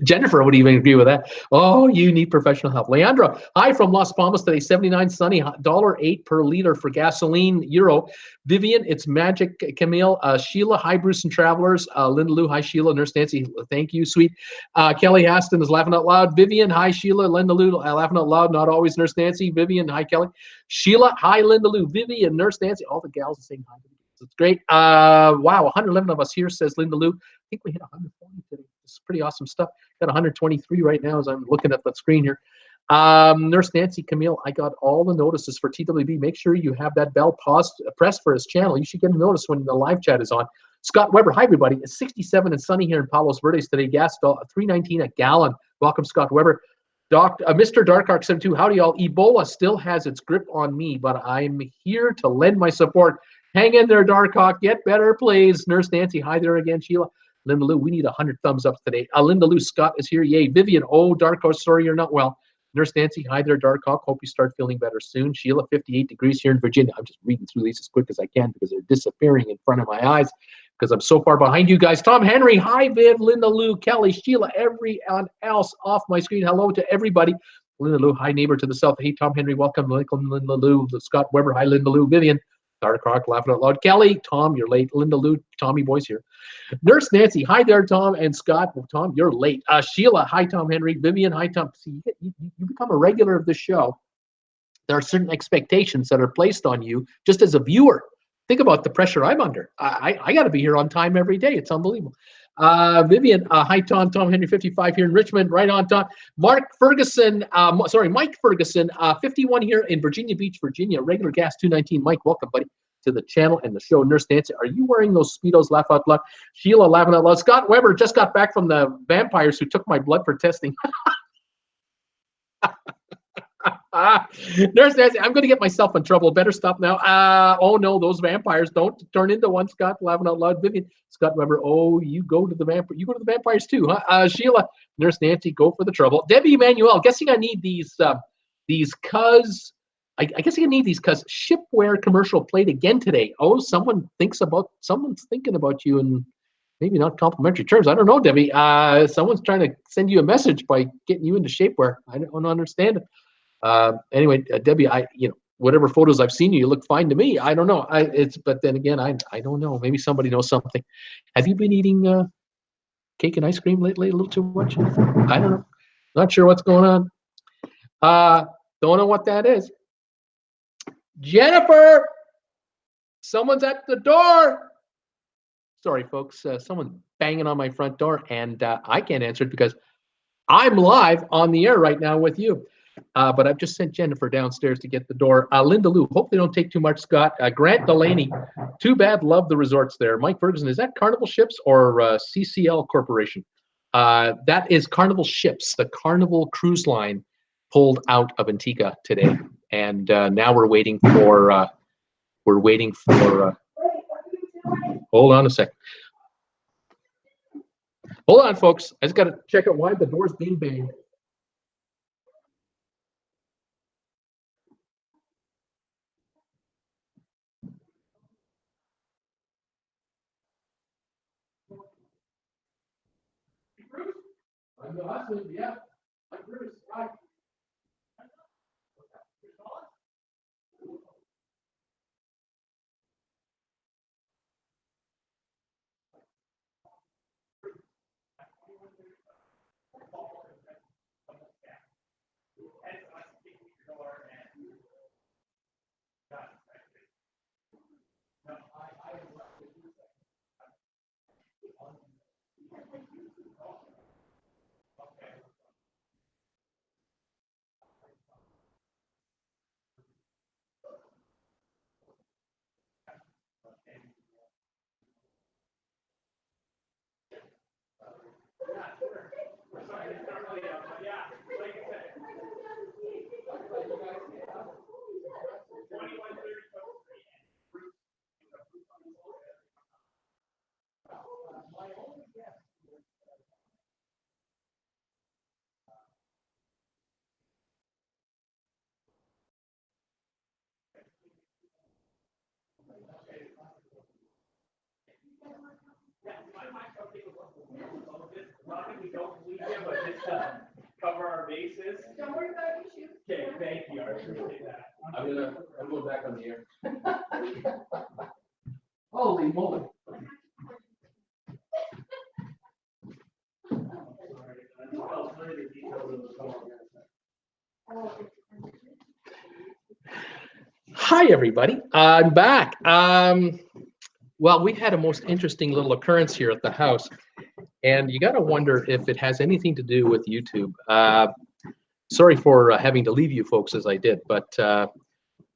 Speaker 1: Jennifer would even agree with that. Oh, you need professional help. Leandro, hi from Las Palmas today. 79 sunny, $1.08 per liter for gasoline, euro. Vivian, it's magic. Camille, Sheila, hi Bruce and Travelers. Linda Lou, hi Sheila. Nurse Nancy, thank you, sweet. Kelly Aston is laughing out loud. Vivian, hi Sheila. Linda Lou, laughing out loud. Not always Nurse Nancy. Vivian, hi Kelly. Sheila, hi Linda Lou. Vivian, Nurse Nancy. All the gals are saying hi. It's great. Wow, 111 of us here, says Linda Lou. I think we hit 140 today. It's pretty awesome stuff. Got 123 right now as I'm looking at the screen here. Nurse Nancy, Camille, I got all the notices for TWB. Make sure you have that bell pressed for his channel. You should get a notice when the live chat is on. Scott Weber, hi everybody. It's 67 and sunny here in Palos Verdes today. Gas $3.19 a gallon. Welcome, Scott Weber. Mr. Dark Arc 72, howdy y'all. Ebola still has its grip on me, but I'm here to lend my support. Hang in there, Dark Hawk. Get better, please. Nurse Nancy, hi there again. Sheila, Linda Lou, we need 100 thumbs up today. Linda Lou, Scott is here. Yay. Vivian, oh, Dark Hawk, sorry you're not well. Nurse Nancy, hi there, Dark Hawk. Hope you start feeling better soon. Sheila, 58 degrees here in Virginia. I'm just reading through these as quick as I can because they're disappearing in front of my eyes because I'm so far behind you guys. Tom Henry, hi, Viv, Linda Lou, Kelly, Sheila, everyone else off my screen. Hello to everybody. Linda Lou, hi, neighbor to the south. Hey, Tom Henry, welcome. Welcome, Linda Lou. Scott Weber, hi, Linda Lou. Vivian. Dark Rock, laughing out loud. Kelly, Tom, you're late. Linda Lou, Tommy boys here. Nurse Nancy, hi there, Tom and Scott. Well, Tom, you're late. Sheila, hi, Tom Henry. Vivian, hi, Tom. See, you become a regular of the show. There are certain expectations that are placed on you just as a viewer. Think about the pressure I'm under. I got to be here on time every day. It's unbelievable. Vivian, hi, Tom. Tom Henry, 55 here in Richmond. Right on, Tom. Mike Ferguson, 51 here in Virginia Beach, Virginia. Regular gas, $2.19. Mike, welcome, buddy, to the channel and the show. Nurse Nancy, are you wearing those Speedos? Laugh out loud. Sheila, laughing out loud. Scott Weber just got back from the vampires who took my blood for testing. Nurse Nancy, I'm going to get myself in trouble. Better stop now. Oh no, those vampires don't turn into one. Scott, laughing out loud. Vivian, Scott Weber. Oh, you go to the vampires too, huh? Sheila, Nurse Nancy, go for the trouble. Debbie Emanuel, guessing I need these cuz. I guess I need these cuz shipware commercial played again today. Oh, someone's thinking about you and maybe not complimentary terms. I don't know, Debbie. Someone's trying to send you a message by getting you into shapewear. I don't understand it. Anyway, Debbie, whatever photos I've seen you look fine to me. I don't know. But then again, I don't know. Maybe somebody knows something. Have you been eating cake and ice cream lately a little too much? I don't know. Not sure what's going on. Don't know what that is. Jennifer, someone's at the door. Sorry, folks. Someone's banging on my front door, and I can't answer it because I'm live on the air right now with you. But I've just sent Jennifer downstairs to get the door. Linda Lou, hope they don't take too much, Scott. Grant Delaney, too bad, love the resorts there. Mike Ferguson, is that Carnival Ships or CCL Corporation? That is Carnival ships. The Carnival cruise line pulled out of Antigua today, and now we're waiting for. Hold on a sec. Hold on, folks. I just got to check out why the door's being banged. I'm the husband, yeah. I'm Bruce. Hi.
Speaker 2: Cover our bases. Don't worry about your shoes. Okay, thank you. I appreciate that.
Speaker 1: I'm going back on the air. Holy moly. Hi, everybody. I'm back. Well, we had a most interesting little occurrence here at the house, and you got to wonder if it has anything to do with YouTube. Sorry for having to leave you folks as I did, but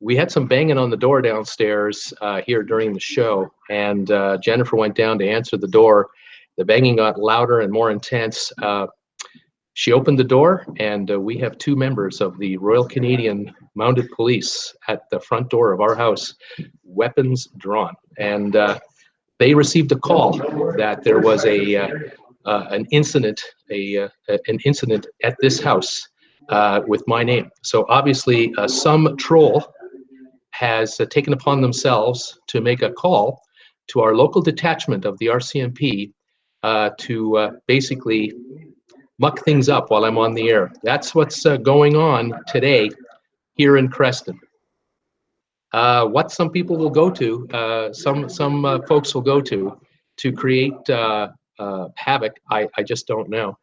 Speaker 1: we had some banging on the door downstairs here during the show, and Jennifer went down to answer the door. The banging got louder and more intense. She opened the door, and we have two members of the Royal Canadian Mounted Police at the front door of our house, weapons drawn. And they received a call that there was an incident at this house with my name. So obviously, some troll has taken upon themselves to make a call to our local detachment of the RCMP to basically muck things up while I'm on the air. That's what's going on today here in Creston. What some people will go to, some folks will go to create havoc, I just don't know.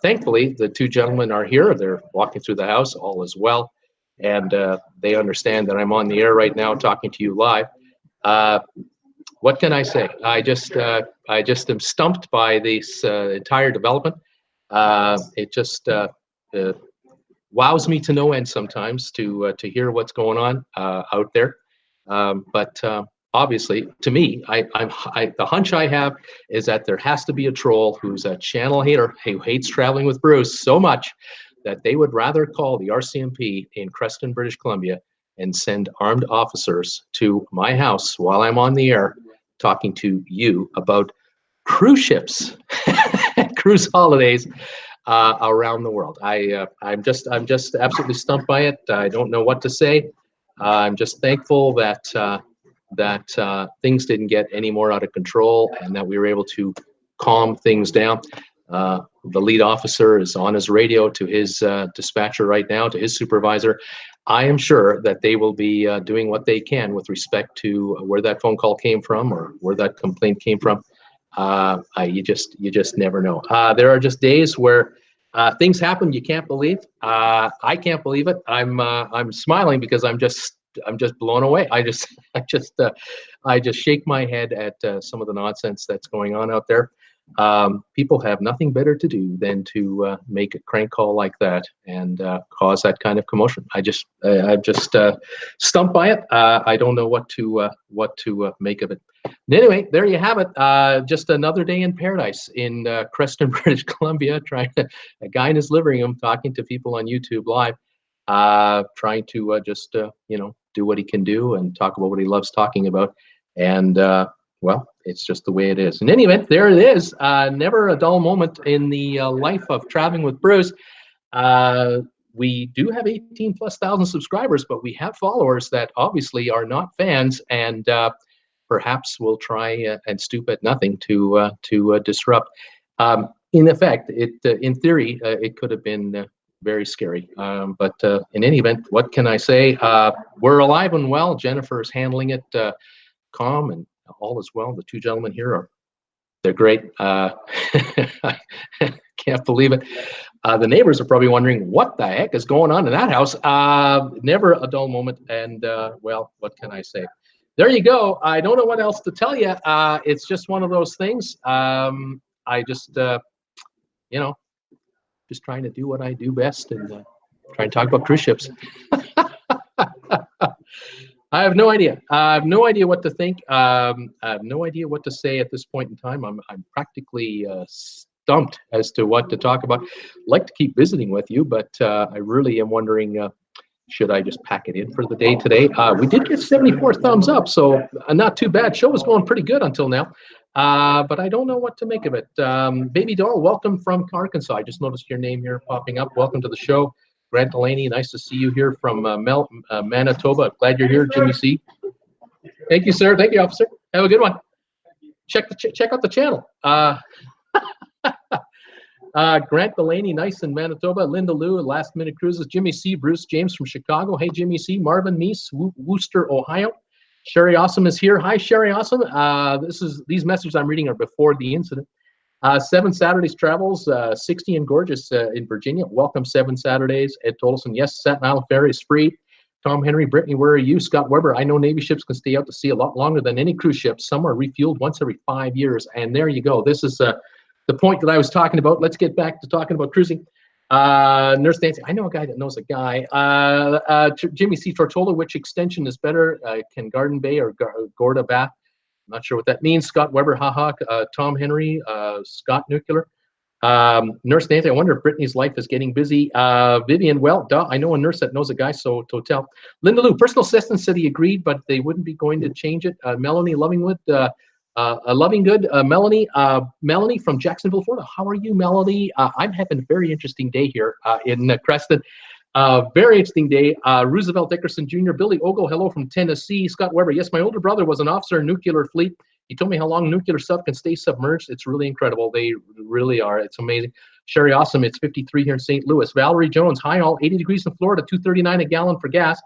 Speaker 1: Thankfully, the two gentlemen are here. They're walking through the house, all is well, and they understand that I'm on the air right now talking to you live. What can I say? I just am stumped by this entire development. It just wows me to no end sometimes to hear what's going on out there. But obviously, to me, the hunch I have is that there has to be a troll who's a channel hater who hates traveling with Bruce so much that they would rather call the RCMP in Creston, British Columbia, and send armed officers to my house while I'm on the air talking to you about cruise ships, cruise holidays around the world. I'm just absolutely stumped by it. I don't know what to say. I'm just thankful that things didn't get any more out of control and that we were able to calm things down. The lead officer is on his radio to his dispatcher right now, to his supervisor. I am sure that they will be doing what they can with respect to where that phone call came from or where that complaint came from. You just never know. There are just days where things happen you can't believe. I can't believe it. I'm smiling because I'm just blown away. I just shake my head at some of the nonsense that's going on out there. people have nothing better to do than to make a crank call like that and cause that kind of commotion. I'm just stumped by it. I don't know what to make of it. Anyway, there you have it. Just another day in paradise in Creston, British Columbia. A guy in his living room talking to people on YouTube Live, trying to just do what he can do and talk about what he loves talking about. And well, it's just the way it is. In any event, there it is. Never a dull moment in the life of traveling with Bruce. We do have 18,000+ subscribers, but we have followers that obviously are not fans, and perhaps will try and stoop at nothing to disrupt. In effect, in theory, it could have been very scary. But in any event, what can I say? We're alive and well. Jennifer is handling it calm, and all is well. The two gentlemen here they're great. I can't believe it. The neighbors are probably wondering what the heck is going on in that house. Never a dull moment. And well, what can I say? There you go. I don't know what else to tell you. It's just one of those things. I just, just trying to do what I do best and try and talk about cruise ships. I have no idea. I have no idea what to think. I have no idea what to say at this point in time. I'm practically stumped as to what to talk about. I'd like to keep visiting with you, but I really am wondering, should I just pack it in for the day today? We did get 74 thumbs up, so not too bad. Show was going pretty good until now, but I don't know what to make of it. Baby Doll, welcome from Arkansas. I just noticed your name here popping up. Welcome to the show. Grant Delaney, nice to see you here from Manitoba. Glad you're here, Jimmy C. Thank you, sir. Thank you, officer. Have a good one. Check out the channel. Grant Delaney, nice in Manitoba. Linda Lou, Last Minute Cruises. Jimmy C. Bruce James from Chicago. Hey, Jimmy C. Marvin Meese, Worcester, Ohio. Sherry Awesome is here. Hi, Sherry Awesome. These messages I'm reading are before the incident. 7 Saturdays Travels, 60 and Gorgeous in Virginia. Welcome, 7 Saturdays. Ed Tolson, yes, Staten Island Ferry is free. Tom Henry, Brittany, where are you? Scott Weber, I know Navy ships can stay out to sea a lot longer than any cruise ships. Some are refueled once every 5 years. And there you go. This is the point that I was talking about. Let's get back to talking about cruising. Nurse Nancy, I know a guy that knows a guy. Jimmy C. Tortola, which extension is better? Can Garden Bay or Gorda Bath? Not sure what that means. Scott Weber, haha. Tom Henry, Scott Nuclear. Nurse Nancy, I wonder if Brittany's life is getting busy. Vivian, well, duh, I know a nurse that knows a guy, so Totel. Linda Lou, personal assistant said he agreed, but they wouldn't be going to change it. Melanie Lovingwood, Melanie from Jacksonville, Florida. How are you, Melanie? I'm having a very interesting day here in Creston. Very interesting day. Roosevelt Dickerson Jr., Billy Ogle, hello from Tennessee. Scott Weber, yes, my older brother was an officer in nuclear fleet. He told me how long nuclear stuff can stay submerged. It's really incredible. They really are. It's amazing. Sherry Awesome, it's 53 here in St. Louis. Valerie Jones, hi all, 80 degrees in Florida, $2.39 a gallon for gas.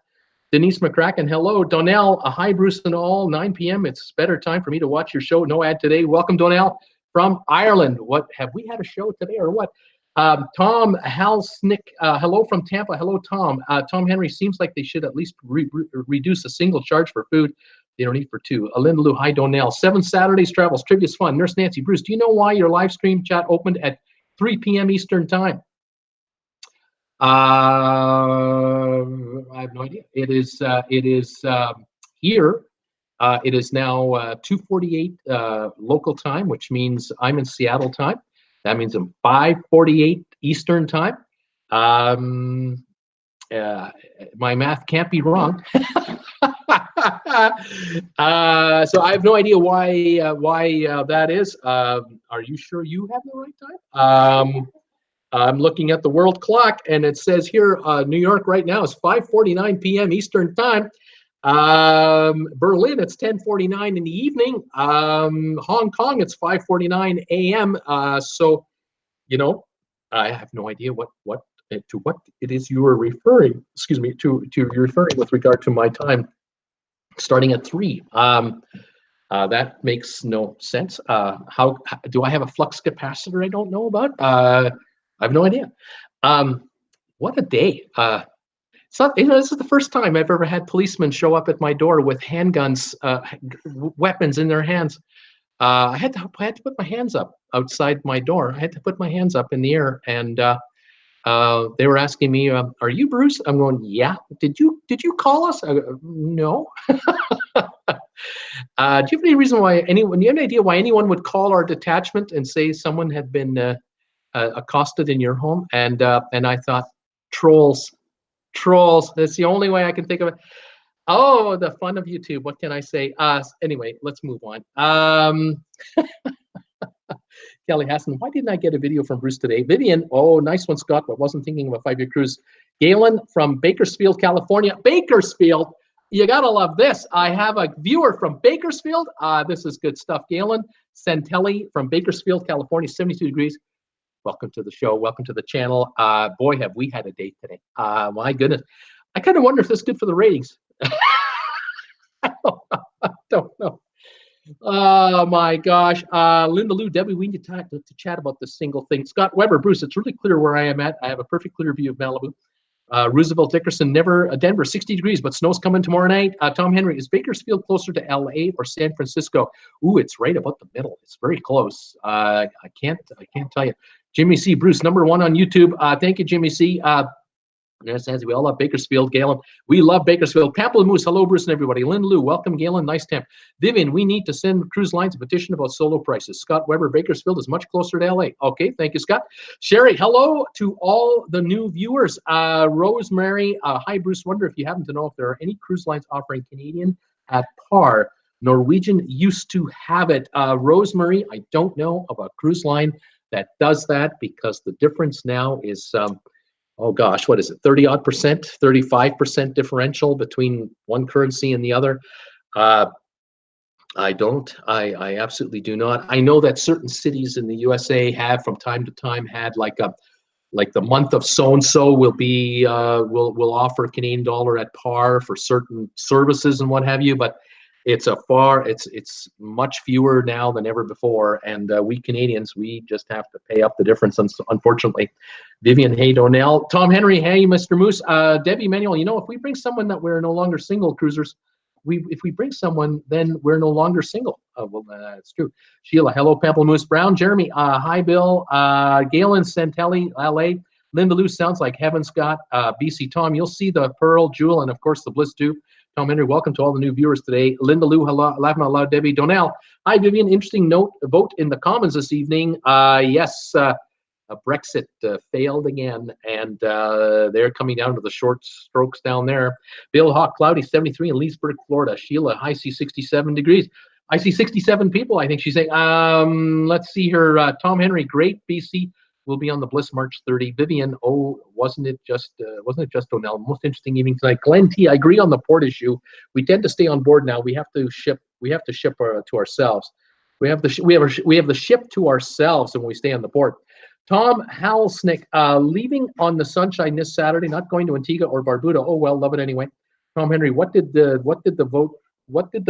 Speaker 1: Denise McCracken, hello. Donnell, hi Bruce and all, 9 p.m. It's better time for me to watch your show. No ad today. Welcome, Donnell from Ireland. What, have we had a show today or what? Tom Halsnick, hello from Tampa. Hello, Tom. Tom Henry, seems like they should at least reduce a single charge for food. They don't eat for two. Linda Lou, hi, Donnell. 7 Saturdays Travels, Trivia's fun. Nurse Nancy, Bruce, do you know why your live stream chat opened at 3 p.m. Eastern time? I have no idea. It is here. It is now 2:48 local time, which means I'm in Seattle time. That means I'm 5:48 Eastern time. My math can't be wrong. So I have no idea why that is. Are you sure you have the right time? I'm looking at the world clock, and it says here, New York right now is 5:49 p.m. Eastern time. Berlin, it's 10:49 in the evening. Hong Kong, it's 5:49 a.m. So, you know, I have no idea what it is you are referring. Excuse me, to referring with regard to my time starting at 3. That makes no sense. How do I have a flux capacitor I don't know about? I have no idea. What a day. It's not, this is the first time I've ever had policemen show up at my door with handguns, weapons in their hands. I had to put my hands up outside my door. I had to put my hands up in the air, and they were asking me, "Are you Bruce?" I'm going, "Yeah." Did you call us? I go, no. Do you have any reason why anyone? Do you have any idea why anyone would call our detachment and say someone had been accosted in your home? And I thought, trolls, trolls. That's the only way I can think of it. Oh, the fun of YouTube. What can I say? Anyway, let's move on. Kelly Hassan, why didn't I get a video from Bruce today? Vivian, oh, nice one, Scott, but wasn't thinking of a 5-year cruise. Galen from Bakersfield, California. Bakersfield, you gotta love this. I have a viewer from Bakersfield. This is good stuff. Galen Santelli from Bakersfield, California, 72 degrees. Welcome to the show. Welcome to the channel. Boy, have we had a date today. My goodness. I kind of wonder if this is good for the ratings. I don't know. Oh my gosh. Linda Lou, Debbie, we need to chat about this single thing. Scott Weber, Bruce, it's really clear where I am at. I have a perfect clear view of Malibu. Roosevelt Dickerson, Denver, 60 degrees, but snow's coming tomorrow night. Tom Henry, is Bakersfield closer to LA or San Francisco? Ooh, it's right about the middle. It's very close. I can't tell you. Jimmy C, Bruce, #1 on YouTube. Thank you, Jimmy C. Yes, we all love Bakersfield. Galen, we love Bakersfield. Pamplemousse, hello, Bruce and everybody. Lynn Lou, welcome, Galen. Nice temp. Vivian, we need to send cruise lines a petition about solo prices. Scott Weber, Bakersfield is much closer to LA. Okay, thank you, Scott. Sherry, hello to all the new viewers. Rosemary, hi, Bruce. Wonder if you happen to know if there are any cruise lines offering Canadian at par. Norwegian used to have it. Rosemary, I don't know of a cruise line that does that because the difference now is oh gosh, what is it? 30-odd%, 35% differential between one currency and the other. I absolutely do not. I know that certain cities in the USA have from time to time had like the month of so and so will be will offer Canadian dollar at par for certain services and what have you, but it's much fewer now than ever before, and we Canadians, we just have to pay up the difference, unfortunately. Vivian, hey, Donnell. Tom Henry, hey, Mr. Moose. Debbie Manuel, you know, if we bring someone that we're no longer single cruisers, if we bring someone, then we're no longer single. Well, that's true. Sheila, hello, Pamplemousse Brown. Jeremy, hi, Bill. Galen Santelli, LA. Linda Lou, sounds like heaven, Scott. BC Tom, you'll see the Pearl, Jewel, and of course the Bliss too. Tom Henry, welcome to all the new viewers today. Linda Lou, hello, laughing out loud. Debbie Donnell, hi, Vivian. Interesting note, vote in the Commons this evening. Yes, Brexit failed again, and they're coming down to the short strokes down there. Bill Hawk, cloudy, 73 in Leesburg, Florida. Sheila, I see 67 degrees. I see 67 people, I think she's saying. Let's see her. Tom Henry, great, BC. Will be on the Bliss March 30. Vivian, oh, wasn't it just O'Neill? Most interesting evening tonight. Glenn T, I agree on the port issue. We tend to stay on board now. We have to ship. To ourselves. We have the ship to ourselves, and we stay on the port. Tom Halsnick, leaving on the Sunshine this Saturday, not going to Antigua or Barbuda. Oh well, love it anyway. Tom Henry, what did the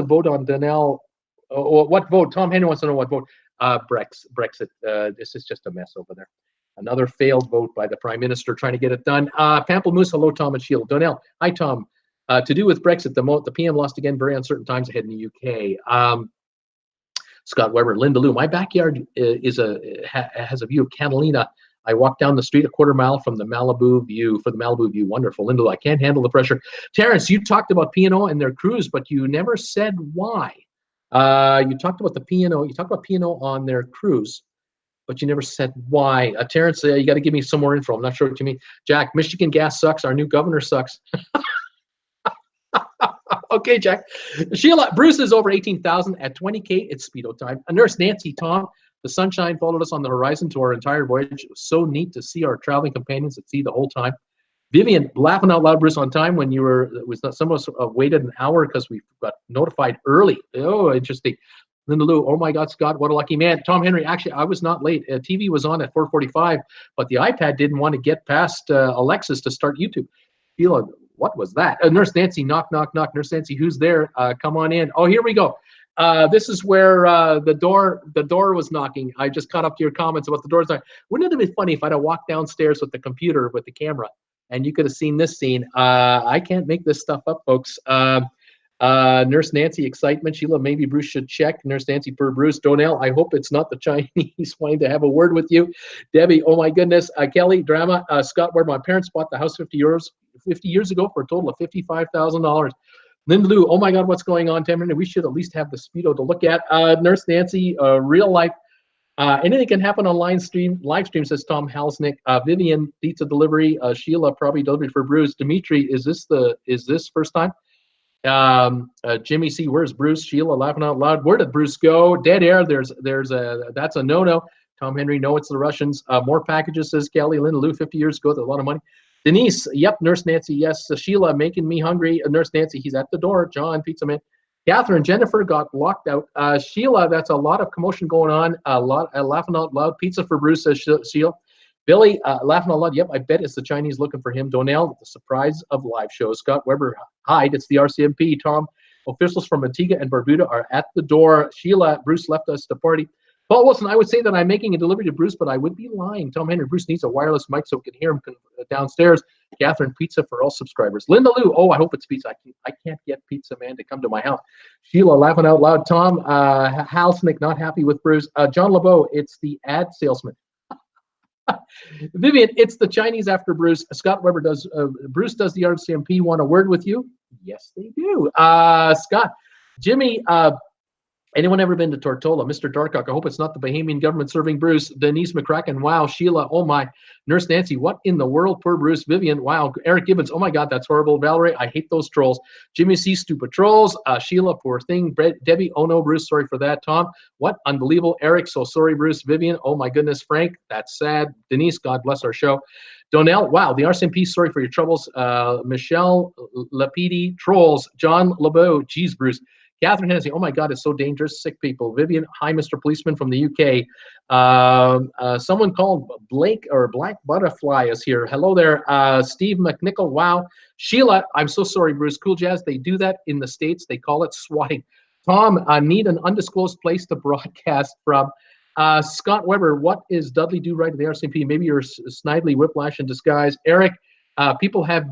Speaker 1: vote on Donnell? What vote? Tom Henry wants to know what vote. Brexit. This is just a mess over there. Another failed vote by the Prime Minister trying to get it done. Pamplemousse, hello, Tom and Shield. Donnell, hi, Tom. To do with Brexit, the PM lost again, very uncertain times ahead in the UK. Scott Weber, Linda Lou, my backyard has a view of Catalina. I walk down the street a quarter mile from the Malibu view, Wonderful. Linda Lou, I can't handle the pressure. Terrence, you talked about P&O and their cruise, but you never said why. You talked about the P&O. You talked about P&O on their cruise, but you never said why. Terrence, you got to give me some more info. I'm not sure what you mean. Jack, Michigan gas sucks. Our new governor sucks. Okay, Jack. Sheila, Bruce is over 18,000 at 20K. It's Speedo time. Nurse Nancy, Tom, the sunshine followed us on the horizon to our entire voyage. It was so neat to see our traveling companions at sea the whole time. Vivian, laughing out loud, Bruce, on time when some of us waited an hour because we got notified early. Oh, interesting. Linda Lou, oh my God, Scott, what a lucky man. Tom Henry, actually, I was not late. TV was on at 4:45, but the iPad didn't want to get past Alexis to start YouTube. Sheila, what was that? Nurse Nancy, knock, knock, knock. Nurse Nancy, who's there? Come on in. Oh, here we go. This is where the door was knocking. I just caught up to your comments about the doors. Wouldn't it have been funny if I'd have walked downstairs with the computer, with the camera, and you could have seen this scene? I can't make this stuff up, folks. Nurse Nancy, excitement. Sheila, maybe Bruce should check. Nurse Nancy, per Bruce. Donnell, I hope it's not the Chinese wanting to have a word with you. Debbie, oh my goodness. Kelly, drama. Scott, where my parents bought the house 50 years ago for a total of $55,000. Linda Lou, oh my God, what's going on? 10 minutes. We should at least have the Speedo to look at. Nurse Nancy, real life. Anything can happen on live stream, says Tom Halsnick. Vivian, pizza delivery. Sheila, probably delivery for Bruce. Dimitri, is this first time? Jimmy C, where's Bruce? Sheila, laughing out loud. Where did Bruce go? Dead air. That's a no-no. Tom Henry, no, it's the Russians. More packages, says Kelly. Linda Lou, 50 years ago, that's a lot of money. Denise, yep. Nurse Nancy, yes. Sheila, making me hungry. Nurse Nancy, he's at the door. John, pizza man. Catherine, Jennifer got locked out. Sheila, that's a lot of commotion going on. A lot laughing out loud. Pizza for Bruce, says Sheila. Billy, laughing out loud. Yep, I bet it's the Chinese looking for him. Donnell, the surprise of live shows. Scott Weber, hide. It's the RCMP. Tom, officials from Antigua and Barbuda are at the door. Sheila, Bruce left us to party. Paul Wilson, I would say that I'm making a delivery to Bruce, but I would be lying. Tom Henry, Bruce needs a wireless mic so we can hear him downstairs. Catherine, pizza for all subscribers. Linda Lou, oh, I hope it's pizza. I can't get Pizza Man to come to my house. Sheila, laughing out loud. Tom, Halsnick, not happy with Bruce. John LeBeau, it's the ad salesman. Vivian, it's the Chinese after Bruce. Scott Weber does, Bruce does the RCMP want a word with you? Yes, they do. Scott, Jimmy, anyone ever been to Tortola? Mr. Darkhawk, I hope it's not the Bahamian government serving Bruce. Denise McCracken, wow. Sheila, oh my. Nurse Nancy, what in the world? Poor Bruce. Vivian, wow. Eric Gibbons, oh my God, that's horrible. Valerie, I hate those trolls. Jimmy C, stupid trolls. Sheila, poor thing. Debbie, oh no, Bruce, sorry for that. Tom, what? Unbelievable. Eric, so sorry, Bruce. Vivian, oh my goodness. Frank, that's sad. Denise, God bless our show. Donnell, wow, the RCMP, sorry for your troubles. Michelle Lapidi, trolls. John LeBeau, geez, Bruce. Catherine Hennessy, oh my God, it's so dangerous. Sick people. Vivian, hi, Mr. Policeman from the UK. Someone called Blake or Black Butterfly is here. Hello there. Steve McNichol, wow. Sheila, I'm so sorry, Bruce. Cool Jazz, they do that in the States. They call it swatting. Tom, I need an undisclosed place to broadcast from. Scott Weber, what is Dudley do right to the RCMP? Maybe you're Snidely Whiplash in disguise. Eric, people have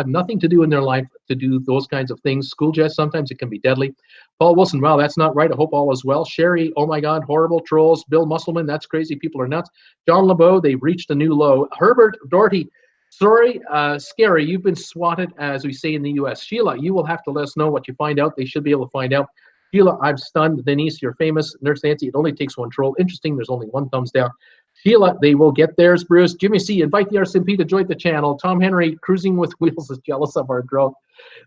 Speaker 1: nothing to do in their life to do those kinds of things. School jazz, sometimes it can be deadly. Paul Wilson, wow, that's not right. I hope all is well. Sherry, oh my God, horrible trolls. Bill Musselman, that's crazy. People are nuts. John LeBeau, they've reached a new low. Herbert Doherty, sorry, scary. You've been swatted, as we say in the U.S. Sheila, you will have to let us know what you find out. They should be able to find out. Sheila, I'm stunned. Denise, you're famous. Nurse Nancy, it only takes one troll. Interesting, there's only one thumbs down. Sheila, they will get theirs. Bruce, Jimmy C, invite the RCMP to join the channel. Tom Henry, cruising with wheels, is jealous of our growth.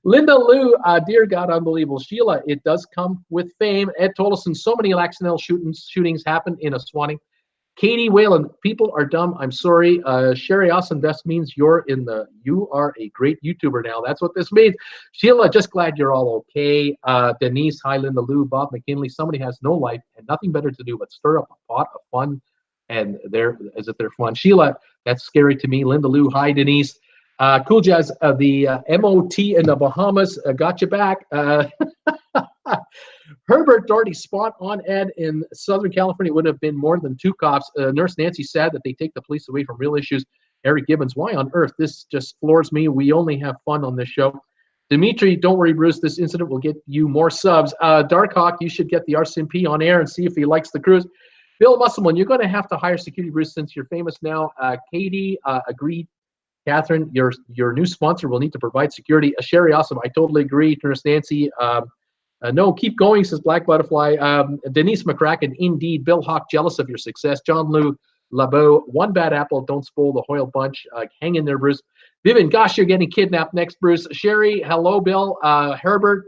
Speaker 1: Linda Lou, dear God, unbelievable. Sheila, it does come with fame. Ed Tolleson, so many accidental shootings happen in a swatting. Katie Whalen, people are dumb. I'm sorry. Sherry Austin, best means you are a great YouTuber now. That's what this means. Sheila, just glad you're all okay. Denise, hi, Linda Lou, Bob McKinley, somebody has no life and nothing better to do but stir up a pot of fun. And they're as if they're fun. Sheila, that's scary to me. Linda Lou, hi, Denise. Cool Jazz, the MOT in the Bahamas got you back. Herbert Doherty, spot on Ed in Southern California would have been more than 2 cops. Nurse Nancy, sad that they take the police away from real issues. Eric Gibbons, why on earth? This just floors me. We only have fun on this show. Dimitri, don't worry, Bruce. This incident will get you more subs. Darkhawk, you should get the RCMP on air and see if he likes the cruise. Bill Musselman, you're going to have to hire security, Bruce, since you're famous now. Katie, agreed. Catherine, your new sponsor will need to provide security. Sherry, awesome. I totally agree. Nurse Nancy, no, keep going, says Black Butterfly. Denise McCracken, indeed. Bill Hawk, jealous of your success. John Lou LeBeau, one bad apple, don't spoil the Hoyle bunch. Hang in there, Bruce. Vivian, gosh, you're getting kidnapped next, Bruce. Sherry, hello, Bill. Herbert,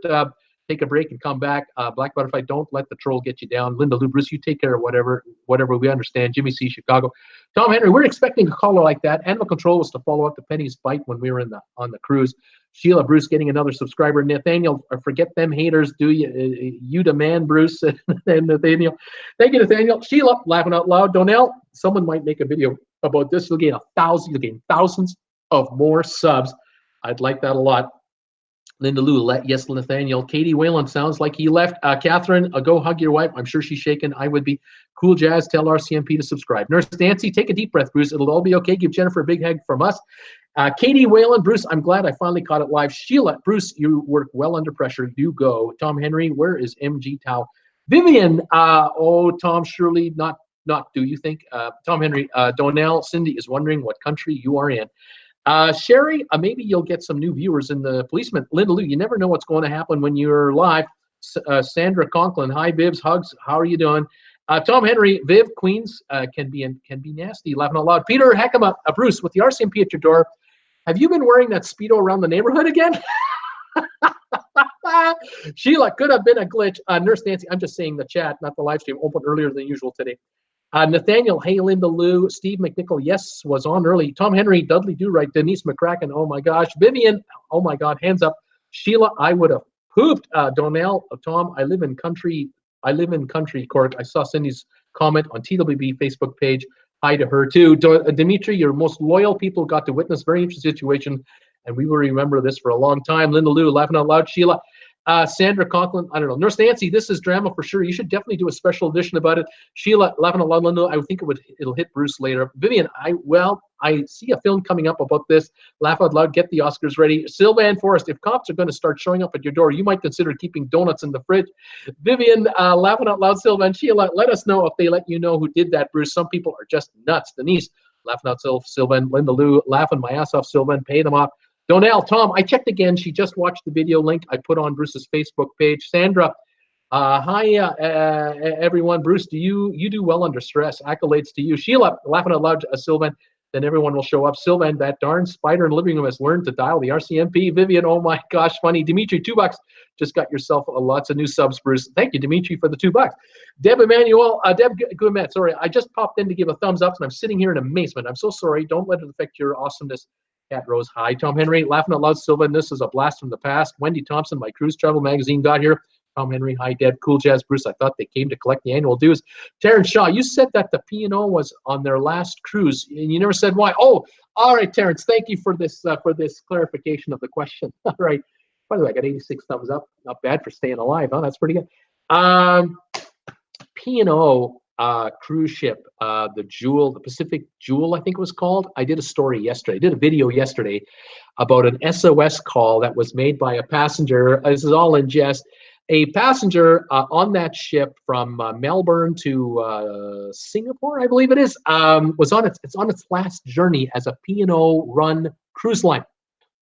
Speaker 1: take a break and come back. Black Butterfly, don't let the troll get you down. Linda Lou, Bruce, you take care of whatever we understand. Jimmy C, Chicago. Tom Henry, we're expecting a caller like that. Animal Control was to follow up the Penny's bite when we were on the cruise. Sheila, Bruce getting another subscriber. Nathaniel, forget them haters, do you? You demand, Bruce and Nathaniel. Thank you, Nathaniel. Sheila, laughing out loud. Donnell, someone might make a video about this. You'll gain thousands of more subs. I'd like that a lot. Linda Lou, yes, Nathaniel. Katie Whalen, sounds like he left. Catherine, go hug your wife. I'm sure she's shaking. I would be. Cool Jazz, tell RCMP to subscribe. Nurse Nancy, take a deep breath, Bruce. It'll all be okay. Give Jennifer a big hug from us. Katie Whalen, Bruce, I'm glad I finally caught it live. Sheila, Bruce, you work well under pressure. Do go. Tom Henry, where is MG Tao? Vivian, Tom, surely not do you think? Tom Henry, Donnell, Cindy is wondering what country you are in. Sherry, maybe you'll get some new viewers in the policeman. Linda Lou, you never know what's going to happen when you're live. Sandra Conklin, hi Vivs, hugs, how are you doing? Tom Henry, Viv, Queens, can be nasty, laughing out loud. Peter Heckema, Bruce, with the RCMP at your door, have you been wearing that Speedo around the neighborhood again? Sheila, could have been a glitch. Nurse Nancy, I'm just saying the chat, not the live stream, opened earlier than usual today. Nathaniel, hey, Linda Lou, Steve McNichol, yes, was on early. Tom Henry, Dudley Do-Right, Denise McCracken, oh my gosh. Vivian, oh my God, hands up. Sheila, I would have pooped. Donnell, Tom, I live in country, Cork. I saw Cindy's comment on TWB Facebook page. Hi to her too. Dimitri, your most loyal people got to witness very interesting situation, and we will remember this for a long time. Linda Lou, laughing out loud. Sheila, Sandra Conklin, I don't know. Nurse Nancy, this is drama for sure. You should definitely do a special edition about it. Sheila, laughing out loud. Linda, I would think it'll hit Bruce later. Vivian, I see a film coming up about this. Laugh out loud. Get the Oscars ready. Sylvan Forrest, if cops are going to start showing up at your door, you might consider keeping donuts in the fridge. Vivian, laughing out loud. Sylvan, Sheila, let us know if they let you know who did that, Bruce. Some people are just nuts. Denise, laughing out Sylvan. Linda Lou, laughing my ass off. Sylvan, pay them off. Donnell, Tom, I checked again. She just watched the video link I put on Bruce's Facebook page. Sandra, hi, everyone. Bruce, you do well under stress. Accolades to you. Sheila, laughing out loud, Sylvan. Then everyone will show up. Sylvan, that darn spider in the living room has learned to dial the RCMP. Vivian, oh my gosh, funny. Dimitri, $2. Just got yourself lots of new subs, Bruce. Thank you, Dimitri, for the $2. Deb Emanuel, Deb Guimet, sorry, I just popped in to give a thumbs up, and I'm sitting here in amazement. I'm so sorry. Don't let it affect your awesomeness. Cat Rose, hi. Tom Henry, laughing out loud. Sylvan, this is a blast from the past. Wendy Thompson, my cruise travel magazine got here. Tom Henry, hi. Deb, Cool Jazz, Bruce, I thought they came to collect the annual dues. Terrence Shaw, you said that the P&O was on their last cruise, and you never said why. Oh, all right, Terrence, thank you for this clarification of the question. All right. By the way, I got 86 thumbs up. Not bad for staying alive, huh? That's pretty good. P&O cruise ship, the Pacific Jewel, I think it was called. I did a story yesterday. I did a video yesterday about an SOS call that was made by a passenger. This is all in jest. A passenger on that ship from Melbourne to Singapore, I believe it is, was on its last journey as a P&O run cruise line.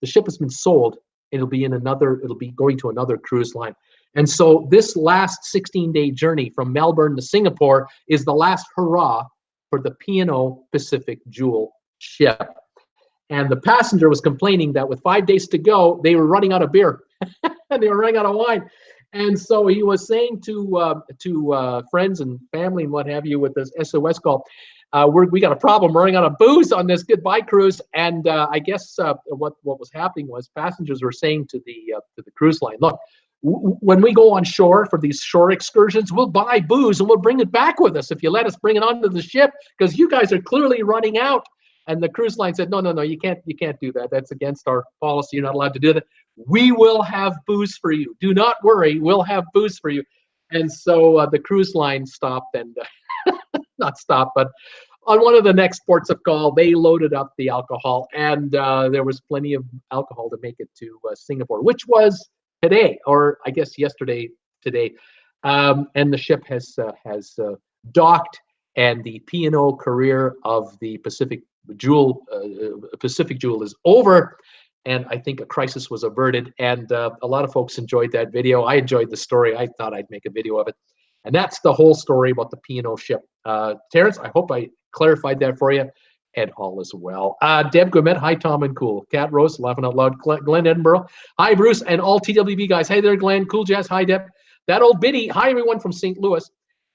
Speaker 1: The ship has been sold. It'll be going to another cruise line. And so this last 16-day journey from Melbourne to Singapore is the last hurrah for the P&O Pacific Jewel ship. And the passenger was complaining that with 5 days to go, they were running out of beer and they were running out of wine. And so he was saying to friends and family and what have you with this SOS call, we got a problem. We're running out of booze on this goodbye cruise. And I guess what was happening was passengers were saying to the cruise line, look, when we go on shore for these shore excursions, we'll buy booze and we'll bring it back with us if you let us bring it onto the ship, because you guys are clearly running out. And the cruise line said, no, you can't do that. That's against our policy. You're not allowed to do that. We will have booze for you. Do not worry. We'll have booze for you. And so the cruise line stopped and not stopped, but on one of the next ports of call, they loaded up the alcohol, and there was plenty of alcohol to make it to Singapore, which was today, or I guess yesterday today. And the ship has docked, and the P&O career of the Pacific Jewel is over. And I think a crisis was averted, and a lot of folks enjoyed that video. I enjoyed the story. I thought I'd make a video of it. And that's the whole story about the P&O ship. Terrence, I hope I clarified that for you. And all is well. Deb Gourmet, hi, Tom and Cool. Cat Rose, laughing out loud. Glenn Edinburgh, hi, Bruce, and all TWB guys. Hey there, Glenn. Cool Jazz, hi, Deb. That old biddy, hi, everyone from St. Louis.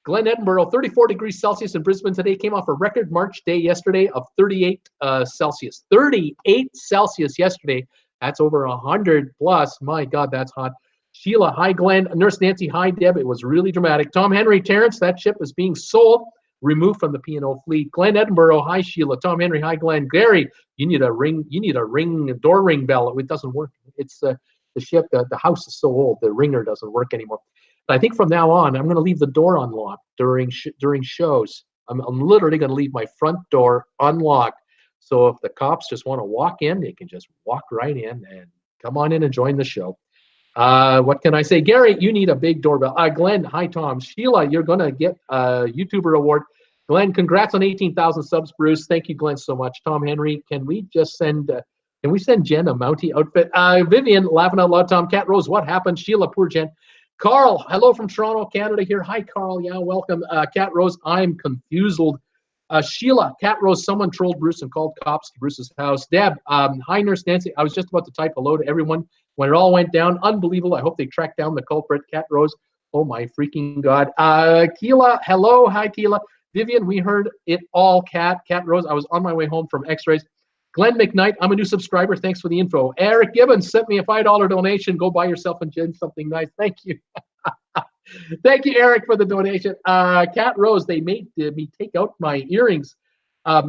Speaker 1: Glenn Edinburgh, 34 degrees Celsius in Brisbane today. Came off a record March day yesterday of 38 Celsius. 38 Celsius yesterday. That's over 100 plus. My God, that's hot. Sheila, hi, Glenn. Nurse Nancy, hi, Deb. It was really dramatic. Tom Henry, Terrence, that ship is being sold, removed from the P&O fleet. Glenn Edinburgh, hi, Sheila. Tom Henry, hi, Glenn. Gary, you need a door ring bell. It doesn't work. It's the ship, the house is so old, the ringer doesn't work anymore. But I think from now on, I'm going to leave the door unlocked during shows. I'm literally going to leave my front door unlocked So if the cops just want to walk in, they can just walk right in and come on in and join the show. What can I say? Gary, you need a big doorbell. Glenn, hi, Tom. Sheila, you're going to get a YouTuber award. Glenn, congrats on 18,000 subs, Bruce. Thank you, Glenn, so much. Tom Henry, can we just send, can we send Jen a Mountie outfit? Vivian, laughing out loud. Tom, Cat Rose, what happened? Sheila, poor Jen. Carl, hello from Toronto, Canada here. Hi, Carl. Yeah, welcome. Cat Rose, I'm confused. Sheila, Cat Rose, someone trolled Bruce and called cops to Bruce's house. Deb, hi, Nurse Nancy. I was just about to type hello to everyone when it all went down. Unbelievable. I hope they tracked down the culprit. Cat Rose, oh my freaking God. Keela, hello. Hi, Keela. Vivian, we heard it all, Cat Rose. I was on my way home from x-rays. Glenn McKnight, I'm a new subscriber. Thanks for the info. Eric Gibbons sent me a $5 donation. Go buy yourself and Jen something nice. Thank you. Thank you, Eric, for the donation. Cat Rose, they made me take out my earrings.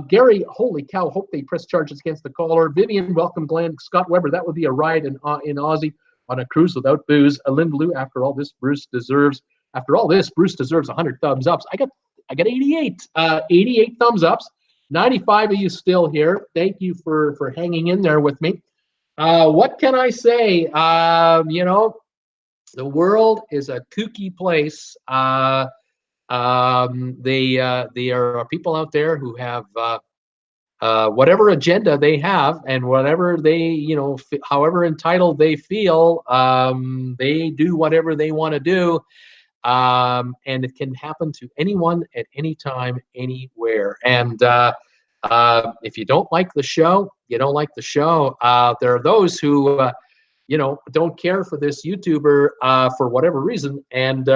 Speaker 1: Gary, holy cow, hope they press charges against the caller. Vivian, welcome, Glenn. Scott Weber, that would be a ride in Aussie on a cruise without booze. Linda Lou, after all this, Bruce deserves 100 thumbs ups. I got 88. 88 thumbs ups. 95 of you still here. Thank you for hanging in there with me. What can I say? You know, the world is a kooky place. There are people out there who have whatever agenda they have and whatever they, you know, however entitled they feel, they do whatever they want to do. And it can happen to anyone at any time, anywhere. And if you don't like the show, you don't like the show. There are those who, you know, don't care for this YouTuber for whatever reason. And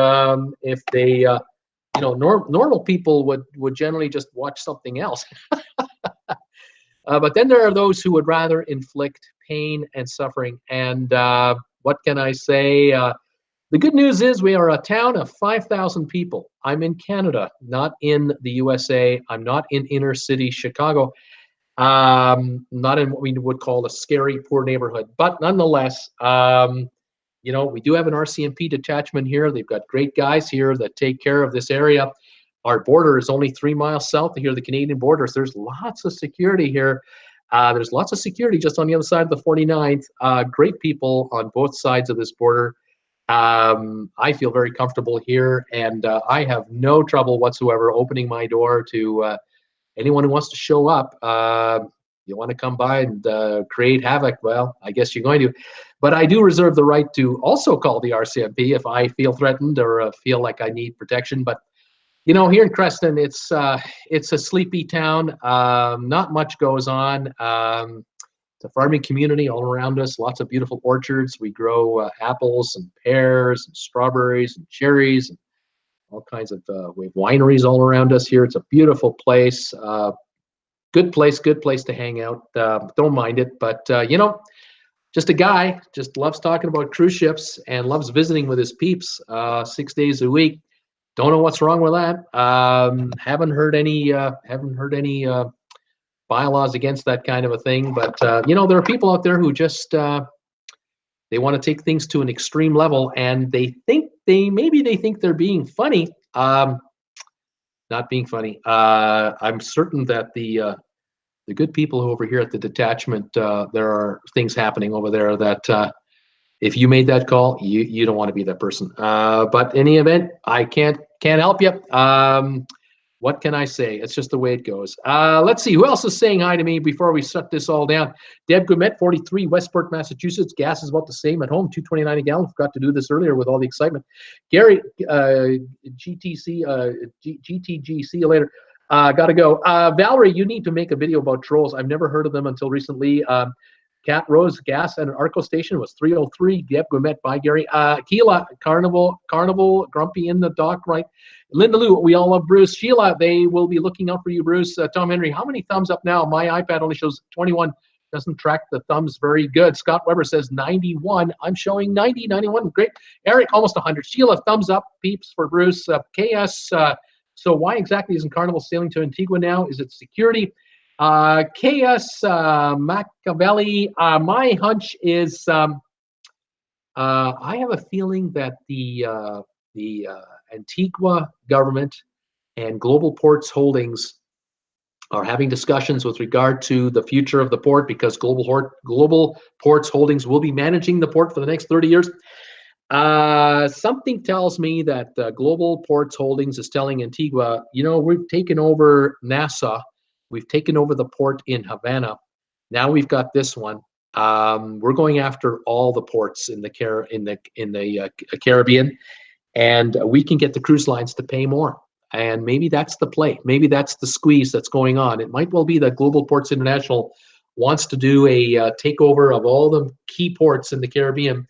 Speaker 1: if they, you know, normal people would generally just watch something else. But then there are those who would rather inflict pain and suffering. And what can I say? The good news is we are a town of 5,000 people. I'm in Canada, not in the USA. I'm not in inner city Chicago. Not in what we would call a scary, poor neighborhood. But nonetheless, you know, we do have an RCMP detachment here. They've got great guys here that take care of this area. Our border is only 3 miles south of here, the Canadian border. So there's lots of security here. There's lots of security just on the other side of the 49th. Great people on both sides of this border. I feel very comfortable here, and I have no trouble whatsoever opening my door to anyone who wants to show up. You want to come by and create havoc, well, I guess you're going to. But I do reserve the right to also call the RCMP if I feel threatened or feel like I need protection. But, you know, here in Creston, it's a sleepy town. Not much goes on. It's a farming community all around us, lots of beautiful orchards. We grow apples and pears and strawberries and cherries and all kinds of, we have wineries all around us here. It's a beautiful place. Good place to hang out. Don't mind it, but you know, just a guy, just loves talking about cruise ships and loves visiting with his peeps 6 days a week. Don't know what's wrong with that. Haven't heard any bylaws against that kind of a thing, but you know, there are people out there who just they want to take things to an extreme level, and they think they're being funny. Not being funny. I'm certain that the good people over here at the detachment, there are things happening over there that if you made that call, you don't want to be that person. But in any event, I can't help you. What can I say? It's just the way it goes. Let's see. Who else is saying hi to me before we shut this all down? Deb Gourmet, 43, Westport, Massachusetts. Gas is about the same at home, $2.29 a gallon. Forgot to do this earlier with all the excitement. Gary, GTG, see you later. Got to go. Valerie, you need to make a video about trolls. I've never heard of them until recently. Cat Rose, gas at an Arco station was 303. Deb Gourmet, bye, Gary. Keela, Carnival, Grumpy in the dock, right? Linda Lou, we all love Bruce. Sheila, they will be looking out for you, Bruce. Tom Henry, how many thumbs up now? My iPad only shows 21. Doesn't track the thumbs very good. Scott Weber says 91. I'm showing 90, 91. Great. Eric, almost 100. Sheila, thumbs up, peeps for Bruce. KS, so why exactly isn't Carnival sailing to Antigua now? Is it security? KS Machiavelli, my hunch is I have a feeling that the Antigua government and Global Ports Holdings are having discussions with regard to the future of the port, because Global Ports Holdings will be managing the port for the next 30 years. Something tells me that Global Ports Holdings is telling Antigua, you know, we've taken over Nassau, we've taken over the port in Havana. Now we've got this one. We're going after all the ports in the Caribbean, and we can get the cruise lines to pay more. And maybe that's the play. Maybe that's the squeeze that's going on. It might well be that Global Ports International wants to do a takeover of all the key ports in the Caribbean,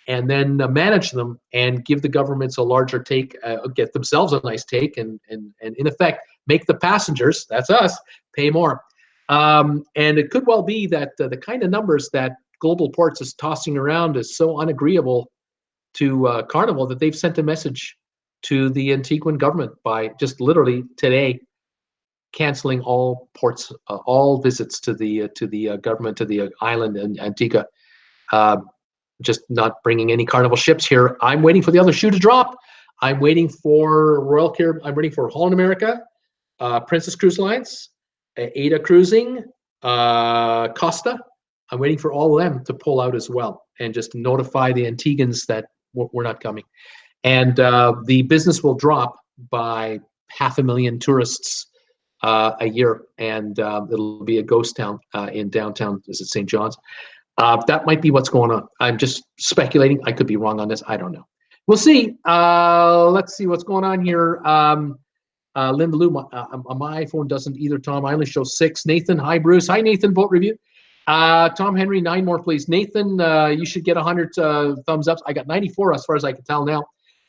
Speaker 1: and then manage them and give the governments a larger take, get themselves a nice take, and in effect make the passengers, that's us, pay more. And it could well be that the kind of numbers that Global Ports is tossing around is so unagreeable to Carnival that they've sent a message to the Antiguan government by just literally today canceling all ports, all visits to the government, to the island in Antigua. Just not bringing any Carnival ships here. I'm waiting for the other shoe to drop. I'm waiting for Royal Caribbean. I'm waiting for Holland America, Princess Cruise Lines, Ada Cruising, Costa. I'm waiting for all of them to pull out as well and just notify the Antiguans that we're not coming. And the business will drop by 500,000 tourists a year, and it'll be a ghost town in downtown. Is it St. John's? That might be what's going on. I'm just speculating. I could be wrong on this. I don't know. We'll see. Let's see what's going on here. Linda Lou, my iPhone doesn't either, Tom. I only show 6. Nathan, hi, Bruce. Hi, Nathan, boat review. Tom Henry, 9 more, please. Nathan, you should get 100 thumbs ups. I got 94 as far as I can tell now.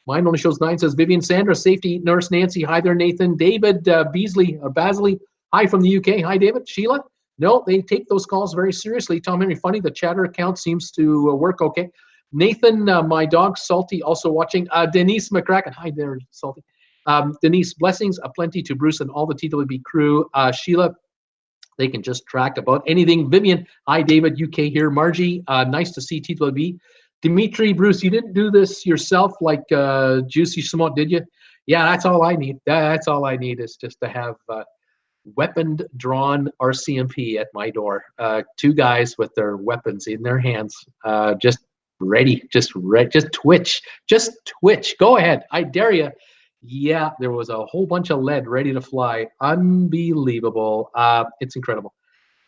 Speaker 1: Mine only shows 9, says Vivian. Sandra, safety nurse Nancy. Hi there, Nathan. David Beasley, or Basley. Hi from the UK. Hi, David. Sheila. No, they take those calls very seriously. Tom Henry, funny, the chatter account seems to work okay. Nathan, my dog, Salty, also watching. Denise McCracken. Hi there, Salty. Denise, blessings aplenty to Bruce and all the TWB crew. Sheila, they can just track about anything. Vivian, hi, David, UK here. Margie, nice to see TWB. Dimitri, Bruce, you didn't do this yourself like Juicy Simone, did you? Yeah, that's all I need. That's all I need is just to have weaponed drawn RCMP at my door. 2 guys with their weapons in their hands, just ready, just twitch, go ahead, I dare you. Yeah, there was a whole bunch of lead ready to fly. Unbelievable. It's incredible.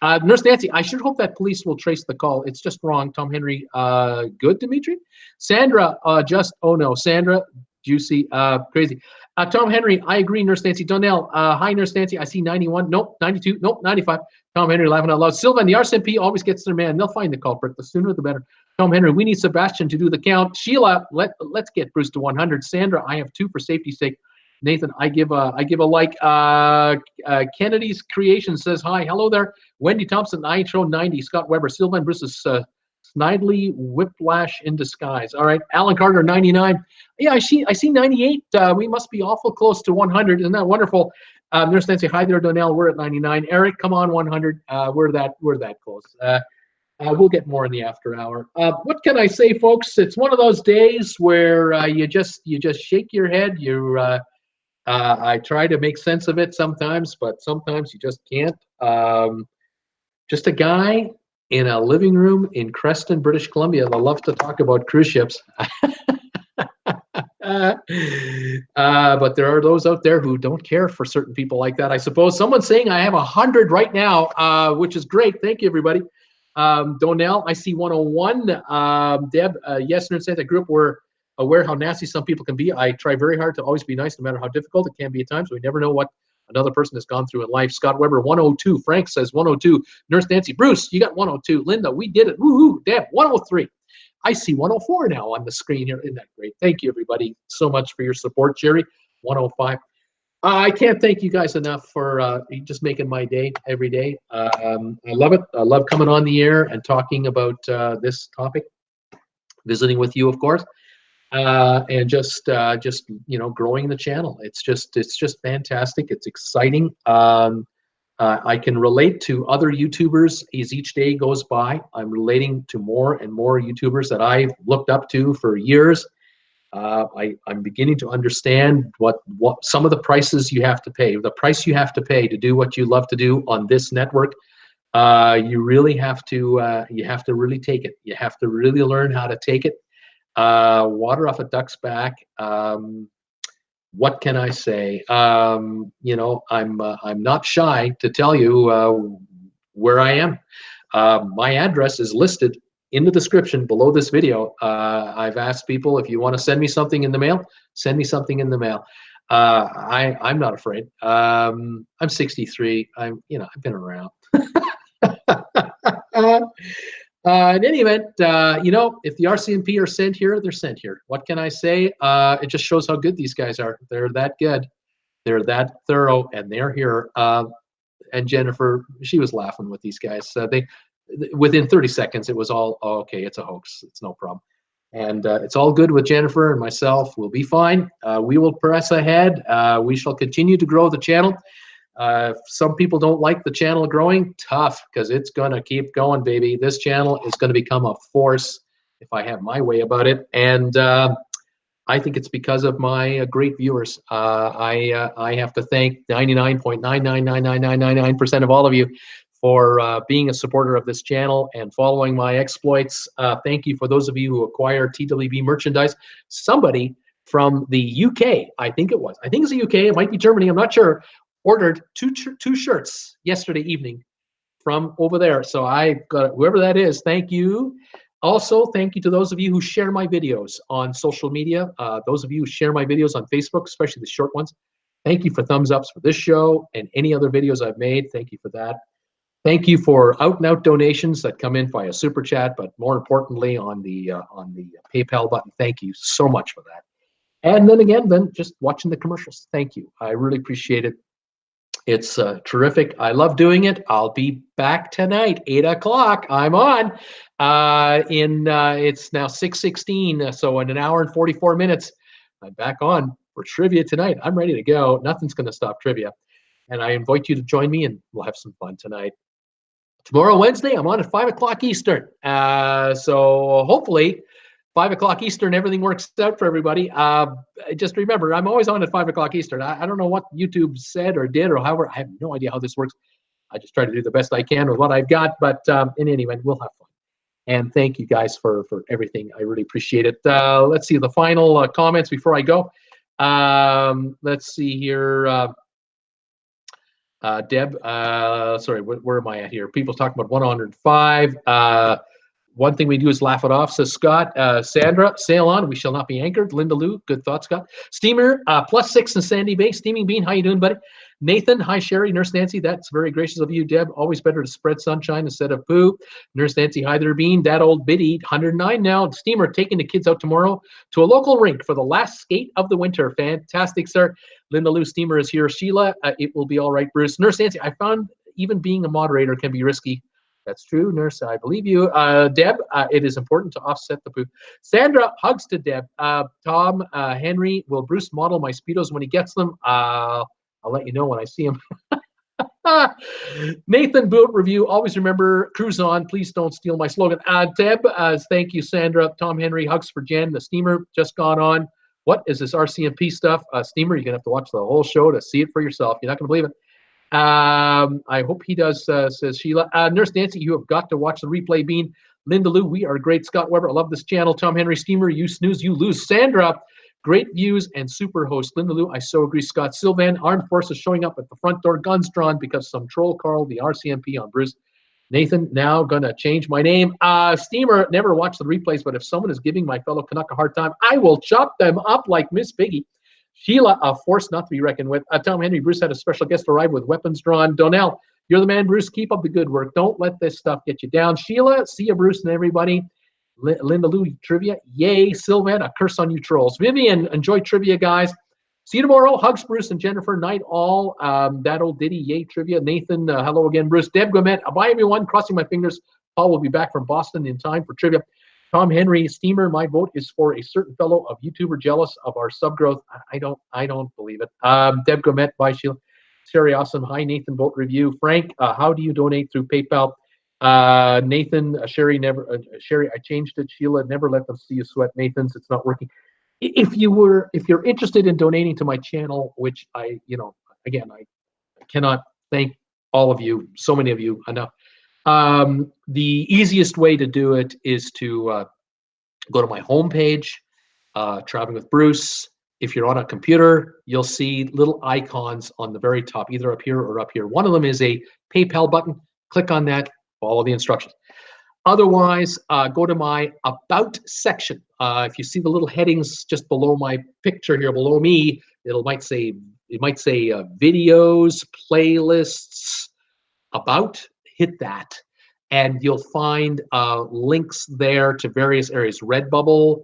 Speaker 1: Nurse Nancy, I sure hope that police will trace the call. It's just wrong. Tom Henry, good, Dimitri? Sandra, oh no, Sandra, Juicy, crazy. Tom Henry, I agree, Nurse Nancy. Donnell, hi, Nurse Nancy. I see 91. Nope, 92. Nope, 95. Tom Henry laughing out loud. Sylvan, the RCMP always gets their man. They'll find the culprit. The sooner the better. Tom Henry, we need Sebastian to do the count. Sheila, let's get Bruce to 100. Sandra, I have 2 for safety's sake. Nathan, I give a like. Kennedy's Creation says hi. Hello there. Wendy Thompson, I show 90. Scott Weber, Sylvan, Bruce's Snidely whiplash in disguise. All right, Alan Carter, 99. Yeah, I see 98. We must be awful close to 100. Isn't that wonderful? Nurse Nancy, hi there, Donnell. We're at 99. Eric, come on, 100. We're that close. We'll get more in the after hour. What can I say, folks? It's one of those days where you just shake your head. I try to make sense of it sometimes, but sometimes you just can't. Just a guy in a living room in Creston, British Columbia, that loves to talk about cruise ships. But there are those out there who don't care for certain people like that, I suppose. Someone's saying I have 100 right now, which is great. Thank you, everybody. Donnell, I see 101. Deb, yes, Nurse Santa, I grew up aware how nasty some people can be. I try very hard to always be nice, no matter how difficult it can be at times. We never know what another person has gone through in life. Scott Weber, 102. Frank says 102. Nurse Nancy, Bruce, you got 102. Linda, we did it. Woohoo. Deb, 103. I see 104 now on the screen here. Isn't that great? Thank you, everybody, so much for your support. Jerry, 105. I can't thank you guys enough for just making my day every day. I love it. I love coming on the air and talking about this topic, visiting with you, of course. And just growing the channel. It's just fantastic. It's exciting. I can relate to other YouTubers as each day goes by. I'm relating to more and more YouTubers that I've looked up to for years, I'm beginning to understand what some of the prices you have to pay. The price you have to pay to do what you love to do on this network. You really have to. You have to really take it. You have to really learn how to take it. Water off a duck's back. What can I say? You know, I'm not shy to tell you where I am. My address is listed in the description below this video. I've asked people, if you want to send me something in the mail, send me something in the mail. I'm not afraid. I'm 63. I've been around. In any event, if the RCMP are sent here, they're sent here. What can I say? It just shows how good these guys are. They're that good. They're that thorough, and they're here. And Jennifer, she was laughing with these guys. Within 30 seconds, it was all, oh, okay, it's a hoax. It's no problem. And it's all good with Jennifer and myself. We'll be fine. We will press ahead. We shall continue to grow the channel. If some people don't like the channel growing, tough, because it's going to keep going, baby. This channel is going to become a force if I have my way about it. And I think it's because of my great viewers. I have to thank 99.9999999% of all of you for being a supporter of this channel and following my exploits. Thank you for those of you who acquire TWB merchandise. Somebody from the UK, I think it's the UK, it might be Germany, I'm not sure, ordered two shirts yesterday evening from over there. So I got whoever that is, thank you. Also, thank you to those of you who share my videos on social media. Those of you who share my videos on Facebook, especially the short ones. Thank you for thumbs ups for this show and any other videos I've made. Thank you for that. Thank you for out-and-out donations that come in via Super Chat, but more importantly on the PayPal button. Thank you so much for that. And then again, just watching the commercials. Thank you. I really appreciate it. It's terrific. I love doing it. I'll be back tonight, 8 o'clock. I'm on. It's now 6:16, so in an hour and 44 minutes, I'm back on for trivia tonight. I'm ready to go. Nothing's going to stop trivia. And I invite you to join me, and we'll have some fun tonight. Tomorrow, Wednesday, I'm on at 5 o'clock Eastern. So hopefully, 5 o'clock Eastern, everything works out for everybody. Just remember, I'm always on at 5 o'clock Eastern. I don't know what YouTube said or did or however. I have no idea how this works. I just try to do the best I can with what I've got. But in any event, we'll have fun. And thank you guys for everything. I really appreciate it. Let's see the final comments before I go. Let's see here. Deb, sorry, where am I at here? People talking about 105. One thing we do is laugh it off, says Scott. Sandra, sail on. We shall not be anchored. Linda Lou, good thought, Scott. Steamer, +6 in Sandy Bay. Steaming Bean, how you doing, buddy? Nathan, hi, Sherry. Nurse Nancy, that's very gracious of you, Deb. Always better to spread sunshine instead of poo. Nurse Nancy, hi there, Bean. That old biddy, 109 now. Steamer, taking the kids out tomorrow to a local rink for the last skate of the winter. Fantastic, sir. Linda Lou, Steamer is here. Sheila, it will be all right, Bruce. Nurse Nancy, I found even being a moderator can be risky. That's true, Nurse. I believe you. Deb, it is important to offset the poop. Sandra, hugs to Deb. Tom, Henry, will Bruce model my Speedos when he gets them? I'll let you know when I see him. Nathan, boot review. Always remember, cruise on. Please don't steal my slogan. Deb, thank you, Sandra. Tom, Henry, hugs for Jen. The steamer just gone on. What is this RCMP stuff? Steamer, you're going to have to watch the whole show to see it for yourself. You're not going to believe it. I hope he does, says Sheila. Nurse Nancy, you have got to watch the replay, Bean. Linda Lou, we are great. Scott Weber, I love this channel. Tom Henry, Steamer, you snooze, you lose. Sandra, great views and super host. Linda Lou, I so agree. Scott Sylvan, armed forces showing up at the front door, guns drawn because some troll called the RCMP on Bruce. Nathan, now gonna change my name. Steamer, never watched the replays, but if someone is giving my fellow Canuck a hard time, I will chop them up like Miss Piggy. Sheila, a force not to be reckoned with. Tom Henry, Bruce had a special guest arrive with weapons drawn. Donnell, you're the man, Bruce. Keep up the good work. Don't let this stuff get you down. Sheila, see you, Bruce, and everybody. Linda Lou, trivia. Yay. Sylvan, a curse on you trolls. Vivian, enjoy trivia, guys. See you tomorrow. Hugs, Bruce and Jennifer. Night all. That old ditty. Yay, trivia. Nathan, hello again, Bruce. Deb Gomet, bye, everyone. Crossing my fingers. Paul will be back from Boston in time for trivia. Tom Henry, Steamer, my vote is for a certain fellow of YouTuber jealous of our sub growth. I don't believe it. Deb Gomet, bye, Sheila. Sherry, awesome. Hi, Nathan, vote review. Frank, how do you donate through PayPal? Nathan, Sherry, never. Sherry, I changed it. Sheila, never let them see you sweat. Nathan's, it's not working. if you're interested in donating to my channel, which again, I cannot thank all of you, so many of you enough. The easiest way to do it is to go to my homepage, Traveling with Bruce. If you're on a computer, you'll see little icons on the very top, either up here or up here. One of them is a PayPal button. Click on that, follow the instructions. Otherwise, go to my About section. If you see the little headings just below my picture here, below me, it might say videos, playlists, About. Hit that, and you'll find links there to various areas. RedBubble,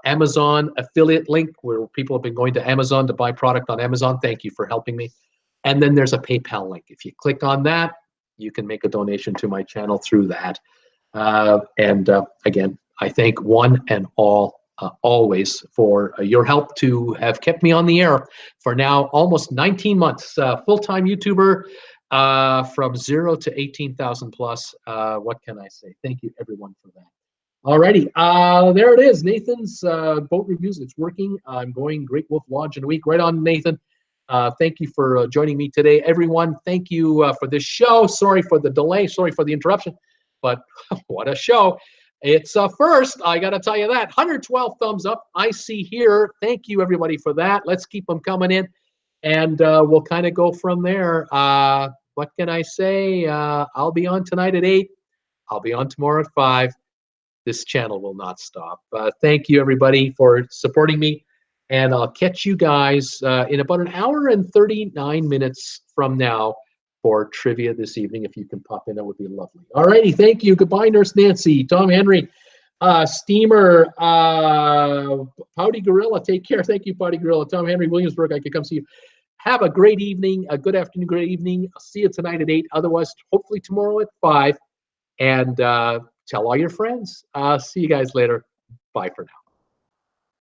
Speaker 1: Amazon affiliate link, where people have been going to Amazon to buy product on Amazon. Thank you for helping me. And then there's a PayPal link. If you click on that, you can make a donation to my channel through that. Again, I thank one and all always for your help to have kept me on the air for now almost 19 months. Full-time YouTuber from 0 to 18,000 plus. What can I say? Thank you, everyone, for that. Alrighty, there it is. Nathan's boat reviews. It's working. I'm going Great Wolf Lodge in a week. Right on, Nathan. Thank you for joining me today, everyone. Thank you for this show. Sorry for the delay. Sorry for the interruption. But what a show. It's first, I got to tell you that. 112 thumbs up I see here. Thank you, everybody, for that. Let's keep them coming in. And we'll kind of go from there. What can I say? I'll be on tonight at 8. I'll be on tomorrow at 5. This channel will not stop. Thank you, everybody, for supporting me. And I'll catch you guys in about an hour and 39 minutes from now for trivia this evening. If you can pop in, that would be lovely. All righty, thank you. Goodbye, Nurse Nancy, Tom Henry, Steamer, Pouty Gorilla. Take care. Thank you, Pouty Gorilla. Tom Henry, Williamsburg. I could come see you. Have a great evening, a good afternoon, great evening. I'll see you tonight at 8. Otherwise, hopefully tomorrow at 5. And tell all your friends. See you guys later. Bye for now.